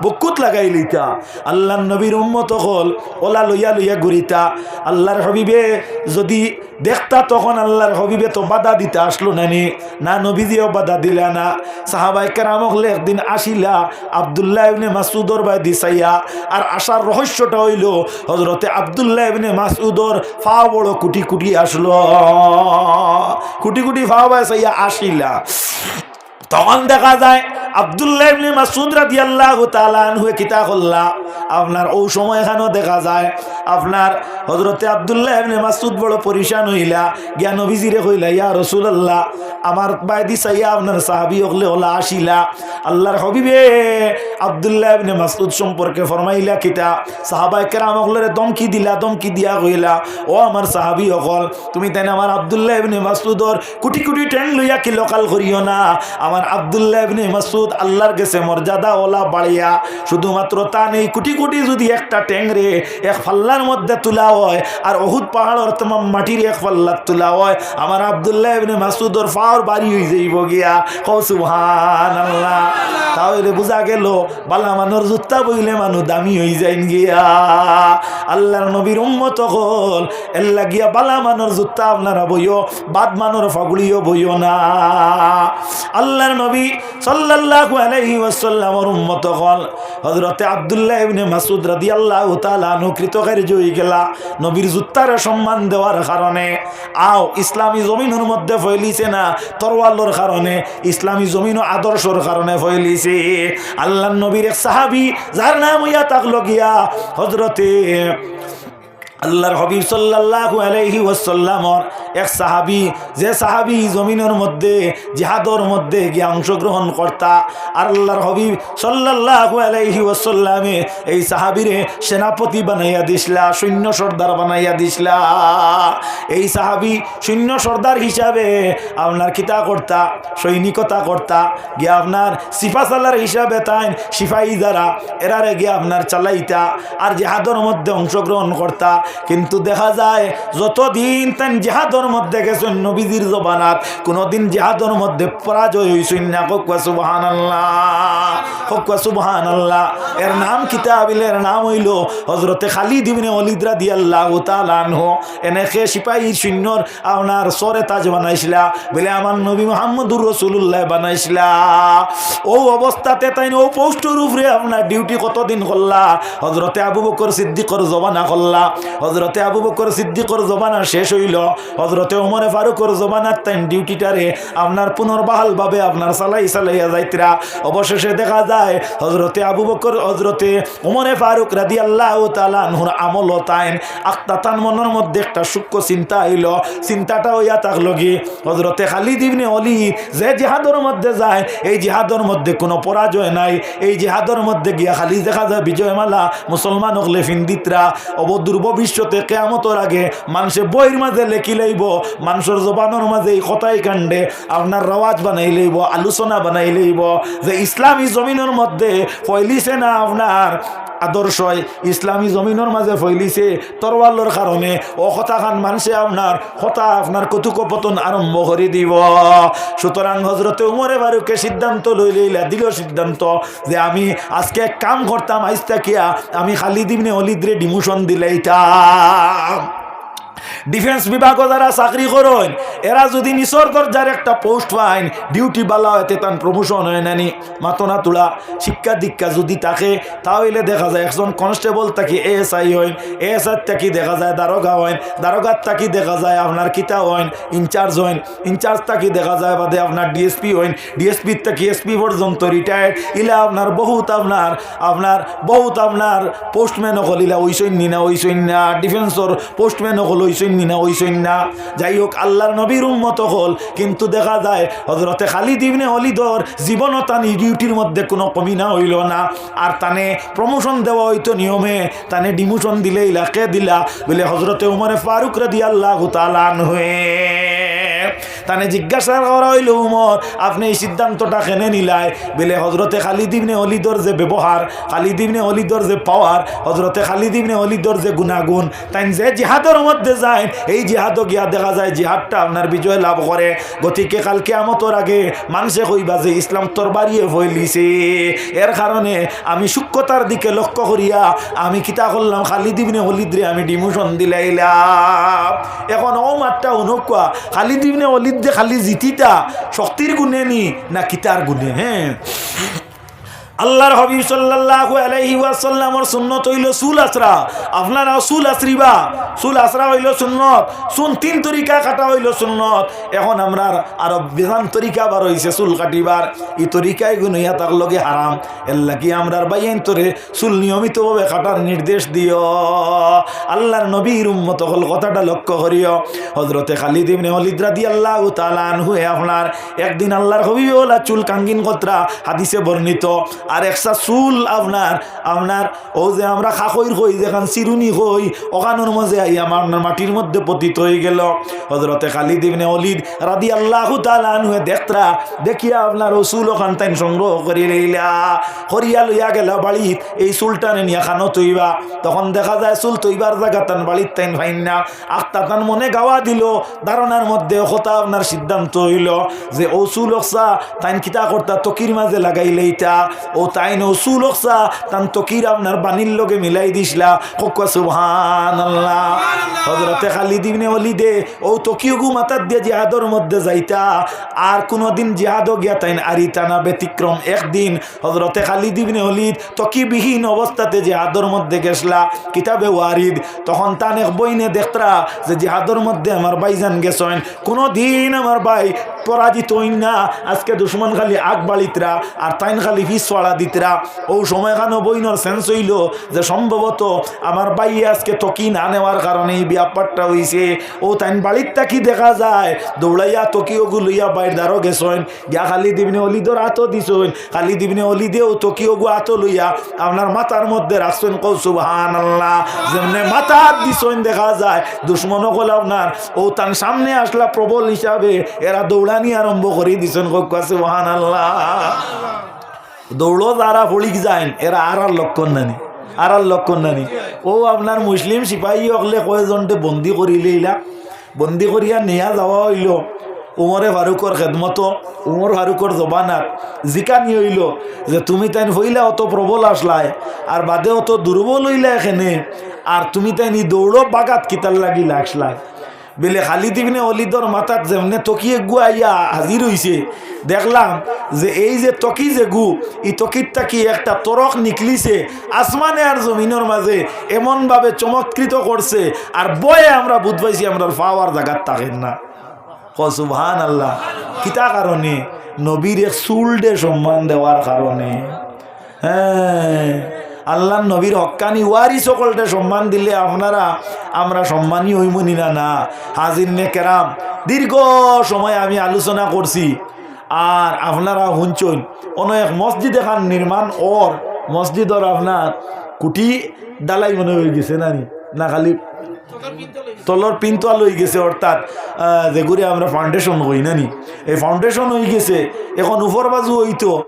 বুকুত লাগাই লইতা। আল্লাহর নবীর উম্মত হল ওলা লইয়া লইয়া ঘুরিতা। আল্লাহর হাবিবে যদি দেখতা তখন আল্লাহর হাবিবে তো বাধা দিতে আসলো না, নবীজিও বাধা দিলা না। সাহাবায়ে কেরাম হলে একদিন আসিলা আব্দুল্লাহ ইবনে মাসউদর বাই দিসাইয়া, আর আসার রহস্যটা হইল হযরতে আব্দুল্লাহ ইবনে মাসউদর ফা বড় কুটি কুটি আসলো, কুটি কুটি ফা বাইসাইয়া আসিলা। তখন দেখা যায় আব্দুল্লাহ ইবনে মাসউদ রাদিয়াল্লাহু তাআলা আনহু কিতা করলা, আপনার ওই সময় এখানেও দেখা যায় আপনার হযরতে আব্দুল্লাহ ইবনে মাসউদ বড় পরিশান হইলা, গিয়া নবীজিরে কইলা, ইয়া রাসূলুল্লাহ আমার বাইদি চাইয়া আপনার সাহাবী হলে ওলা আসিলা। আল্লাহর হাবিবে আব্দুল্লাহ ইবনে মাসউদ সম্পর্কে ফরমাইলা কিতা, সাহাবায়ে কেরাম হলরে দমকি দিলা, দমকি দিয়া কইলা, ও আমার সাহাবী হল তুমি তাই আমার আব্দুল্লাহ ইবনে মাসউদর কুটি কুটি ট্যাং লইয়া কি লোকাল করিও না। আমার আব্দুল্লাহ ইবনে মাসউদ আল্লাহর কাছে মর্যাদা ওলা বাড়িয়া, শুধুমাত্র তা নেই, কুটি কুটি যদি একটা ট্যাংরে এক ফাল্লার মধ্যে তোলা হয় আর উহুদ পাহাড়ের তমাম মাটির এক ফাল্লার তোলা হয়, আমার আব্দুল্লাহ ইবনে মাসউদর ফাওর বাড়ি হয়ে যাইব গিয়া। কও সুবহানাল্লাহ। তাহলে বোঝা গেল বালা মানুর জুত্তা বইলে মানুষ দামি হয়ে যায় গিয়া। আল্লাহর নবীর উম্মত হল এল্লা গিয়া বালা মানুর জুত্তা আপনারা বইও, বাদ মানুর ফাগুলিও বইও না। আল্লাহর নবী সাল্লাল্লাহু আলাইহি ওয়াসাল্লামের উম্মত হল হযরতে আব্দুল্লাহ ইবনে মাসউদ রাদিয়াল্লাহু তাআলা আনহু কৃতকার্য হয়ে গেলা নবীর জুত্তার সম্মান দেওয়ার কারণে। আও ইসলামী জমিনের মধ্যে ফেলিছে না তরওয়ালের কারণে, ইসলামী জমিন ও আদর্শর কারণে ফেলিছে। আল্লাহর নবীর এক সাহাবী যার নাম হইয়া থাকলো গিয়া হযরতে আল্লাহর হাবিব সাল্লাল্লাহু আলাইহি ওয়াসাল্লামর এক সাহাবী, যে সাহাবী জমিনের মধ্যে জিহাদর মধ্যে গিয়ে অংশগ্রহণ করতা। আর আল্লাহর হাবিব সাল্লাল্লাহু আলাইহি ওয়াসাল্লামে এই সাহাবীরে সেনাপতি বানাইয়া দিছিলা, সৈন্য সর্দার বানাইয়া দিছিলা। এই সাহাবী সৈন্য সর্দার হিসাবে আপনার কিতা করতা, সৈনিকতা করতা, গিয়ে আপনার সিপাসালার হিসাবে তাই সিপাহী যারা এরারে গিয়ে আপনার চালাইতা আর জিহাদর মধ্যে অংশগ্রহণ করতা। কিন্তু দেখা যায় যতদিন তান জিহাদর মধ্যে গেছেন নবীজির জবানাত কোনদিন জিহাদর মধ্যে পরাজয় হইছেন না। কওয়া সুবহানাল্লাহ, কওয়া সুবহানাল্লাহ। এর নাম কিতাবিল, এর নাম হইল হযরতে খালিদ ইবনে ওয়ালিদ রাদিয়াল্লাহু তাআলা আনহু। এনেকে সিপাহীর সৈন্যর আপনার সরে তাজ বানাইছিলা বলে আমার নবী মুহাম্মদুর রাসূলুল্লাহ বানাইছিলা। ও অবস্থাতে তাই ও পোস্টের উপরে আপনার ডিউটি কতদিন করলা, হযরতে আবু বকর সিদ্দিকর জবানা করলা। হযরতে আবু বকর সিদ্দিকর জবানা শেষ হইল, হযরতে ওমরে ফারুকের জমানার টাইম ডিউটিটারে আপনার পুনর্বহালভাবে আপনার চালাইয়া যাইতরা। অবশেষে দেখা যায় হযরতে আবু বকর হযরতে ওমরে ফারুক রাদিয়াল্লাহু তাআলা আনহুর আমল তাইন আক্তাতান মনের মধ্যে একটা সূক্ষ্ম চিন্তা হইল। চিন্তাটা হইয়া থাকলো কি হযরতে খালিদ ইবনে ওলীদ যে জিহাদের মধ্যে যায়, এই জিহাদের মধ্যে কোনো পরাজয় নাই। এই জিহাদের মধ্যে গিয়া খালি দেখা যায় বিজয়মালা মুসলমান হলে ফিন্দিতরা। অবদূর ভবিষ্যতে কিয়ামতের আগে মানুষে বইয়ের মাঝে লেখি লইব, মানুষের জবানের মাঝে এই কথাই কাণ্ডে আপনার রওয়াজ বানাই লইব, আলোচনা বানাই লইব যে ইসলামী জমিনের মধ্যে ফয়লিছে না আপনার আদর্শই, ইসলামী জমিনের মাঝে ফয়লিছে তরওয়ালের কারণে। ও কথাখান মানুষে আপনার কতুকপতন আরম্ভ করে দিব। সুতরাং হযরতে উমরে ফারুকে সিদ্ধান্ত লইলা দিল সিদ্ধান্ত যে আমি আজকে এক কাম করতাম, আইস্তা কিয়া আমি খালিদ ইবনে ওলীদরে ডিমোশন দিলাইতাম। ডিফেন্স বিভাগও যারা চাকরি করেন এরা যদি নিচর দরজার একটা পোস্ট পাইন, ডিউটি বালা হইতে তার প্রমোশন হয় নানি, মাতনা তোলা শিক্ষা দীক্ষা যদি থাকে তাহলে দেখা যায় একজন কনস্টেবল থাকি এএসআই হইন, এএসআই থাকি দেখা যায় দারোগা হইন, দারোগার থাকি দেখা যায় আপনার কিতা হইন ইনচার্জ হইন, ইনচার্জ থাকি দেখা যায় বাদে আপনার ডিএসপি হইন, ডিএসপি থাকি এসপি পর্যন্ত রিটায়ার্ড। ইলা আপনার বহুত আপনার পোস্টম্যান হল ইলা ওইসইন না ওইসইন না, ডিফেন্সর পোস্টম্যান হল ওইসইন না ওইসইন না। যাই হোক আল্লাহর নবীর উম্মত হল, কিন্তু দেখা যায় হযরতে খালিদ ইবনে ওলীদর জীবনও তানি ডিউটির মধ্যে কোনো কমি না হইল না। আর তানে প্রমোশন দেওয়া হইতো নিয়মে, তানে ডিমোশন দিলে ইলাকে দিলা বলে হযরতে উমরে ফারুক রাদিয়াল্লাহু তাআলা আনহু তানে জিজ্ঞাসা করা হইল উমর আপনি এই সিদ্ধান্তটা কেনে নিলাই? বলে হযরতে খালিদ ইবনে ওলীদর যে ব্যবহার, খালিদ ইবনে ওলীদর যে পাওয়ার, হযরতে খালিদ ইবনে ওলীদর যে গুণাগুণ, তাই যে জিহাদের মধ্যে যায় এই জিহাদও গিয়া দেখা যায় জিহাদটা আপনার বিজয় লাভ করে। গতিকে কাল কিয়ামতের আগে মানুষে কইবা যে ইসলাম তরবারিয়ে ফইলিছে। এর কারণে আমি সূক্ষ্মতার দিকে লক্ষ্য করিয়া আমি কিতা করলাম, খালিদ ইবনে ওলীদরে আমি ডিমোশন দিলাইলাম। এখন ও মাঠটা অনুকুয়া খালিদ ইবনে ওলীদ যে খালি জিতিতা শক্তির গুণে নি না কিতার গুণে? হ্যাঁ, আল্লাহর হাবিব সাল্লাল্লাহু আলাইহি ওয়াসাল্লামের সুন্নত হইল চুল আসরা। আপনারা চুল আসরিবা, চুল আসরা হইল সুন্নত, চুল তিন তরিকা কাটা হইল সুন্নত। এখন আমরা আরো বেজান তরিকা বার হইছে চুল কাটিবার, এই তরিকায় গুণইয়া তার লগে হারাম। এর লাগি আমরার বাইন তোরে চুল নিয়মিতভাবে কাটার নির্দেশ দিও। আল্লাহর নবীর উম্মত হল কথাটা লক্ষ্য করিও। হযরতে খালিদ ইবনে ওলীদ রাদিয়াল্লাহু তাআলা আনহু আপনার একদিন আল্লাহর হাবিব ওলা চুল কাঙ্গিন কতরা হাদিসে বর্ণিত। আর একটা চুল আপনার ও যে আমরা খাকইর কই যেখান চিরুনি কই ওখানোর মাঝে আই আমার মাটির মধ্যে পতিত হয়ে গেল। হযরতে খালিদ ইবনে ওলীদ রাদিয়াল্লাহু তাআলা আনহু দেখতরা দেখিয়া আপনার ও চুল ওখান তাই সংগ্রহ করি লইলা, করিয়া লইয়া গেল বাড়িত। এই চুলটানে নিয়ে খানো তৈবা, তখন দেখা যায় চুল তৈবার জায়গা তান বাড়ির তাইন ফাইন না। আক্তা তান মনে গাওয়া দিল ধারণার মধ্যে কথা আপনার সিদ্ধান্ত হইল যে ও চুল ওকসা তাইন কিতা করতা তকির মাঝে লাগাইলেইতা, ও তাই নসুল ওকসা তান তকির আপনার বাণীর লগে মিলাই দিসলা। কোকা সুবহানাল্লাহ। হযরতে খালিদ ইবনে ওলীদে ও তকিও গু মাথার দিয়ে জিহাদের মধ্যে যাইতা, আর কোনোদিন জিহাদও গিয়া তাইন আরিতা না ব্যতিক্রম। একদিন হযরতে খালিদ ইবনে ওলীদ তকিবিহীন অবস্থাতে জিহাদের মধ্যে গেছলা, কিতাবে ওয়ারিদ। তখন তান এক বইনে দেখতরা যে জিহাদের মধ্যে আমার ভাইজান গেছেন, কোনোদিন আমার ভাই পরাজিত হইন না। আজকে দুশ্মন খালি আগ বাড়িতরা আর তাইন খালি পিছওয়াড়া দিতরা। ও সময়খানো বইনর সেন্স হইল যে সম্ভবত আমার ভাই আজকে তকি না নেওয়ার কারণে এই ব্যাপারটা হইছে। ও তাইন বাড়ির তাকি দেখা যায় দৌড়াইয়া তকিও গুলইয়া বাইর দ্বারও গেছেন, গিয়া খালিদ ইবনে ওলীদর হাতও দিছেন। খালিদ ইবনে ওলীদেও তকিও গু হাতও লইয়া আপনার মাথার মধ্যে রাখছেন। কও সুবহানাল্লাহ। যেমনে মাথা হাত দিছেন দেখা যায় দুশ্মন হল আপনার ও তার সামনে আসলা প্রবল হিসাবে এরা দৌড়ানি আরম্ভ করে দিছেন। কোকা সুবহানাল্লাহ। দৌড়ো যারা ফলিক যায় এরা আর লক্ষণ নানি, আর লক্ষণ নানি। ও আপনার মুসলিম সিপাহী হকলে কয়েকজনটে বন্দি করিলে ইলা বন্দি করিয়া নেয়া যাওয়া হইল উমরে ফারুকর খেদমত। উমর ফারুকর জবানাত জিকানি হইল যে তুমি তাই হইলা অত প্রবল আসলাই আর বাদে অত দুর্বল হইলা এখানে, আর তুমি তাই নি দৌড়ো বাগাত কিতার লাগিলা আসলাই। বেলে খালিদ ইবনে ওয়ালিদর মাথাত যেমনে তকিয়ে গুয়াইয়া হাজির হইছে দেখলাম যে এই যে তকি যে গু এই তকির তাকি একটা তরক নিকলিছে আসমানে আর জমিনের মাঝে এমনভাবে চমৎকৃত করছে আর বয়ে আমরা বুধ পাইছি আমরা পাওয়ার জায়গার থাকেন না। সুবহানাল্লাহ। কিতা কারণে? নবীর এক চুলডে সম্মান দেওয়ার কারণে। হ্যাঁ, আল্লাহ নবীর হক্কানি ওয়ারি সকলটা সম্মান দিলে আপনারা আমরা সম্মানী হইমনি না? না হাজির নে কেরাম, দীর্ঘ সময় আমি আলোচনা করছি আর আপনারা শুনছেন অনেক মসজিদ এখান নির্মাণ ওর মসজিদর আপনার কুটি ডালাই মনে হয়ে গেছে না খালি তলর পিনতোয়া লই গেছে, অর্থাৎ যেগুলি আমরা ফাউন্ডেশন হই নানি এই ফাউন্ডেশন হয়ে গেছে। এখন উপর বাজু হইতো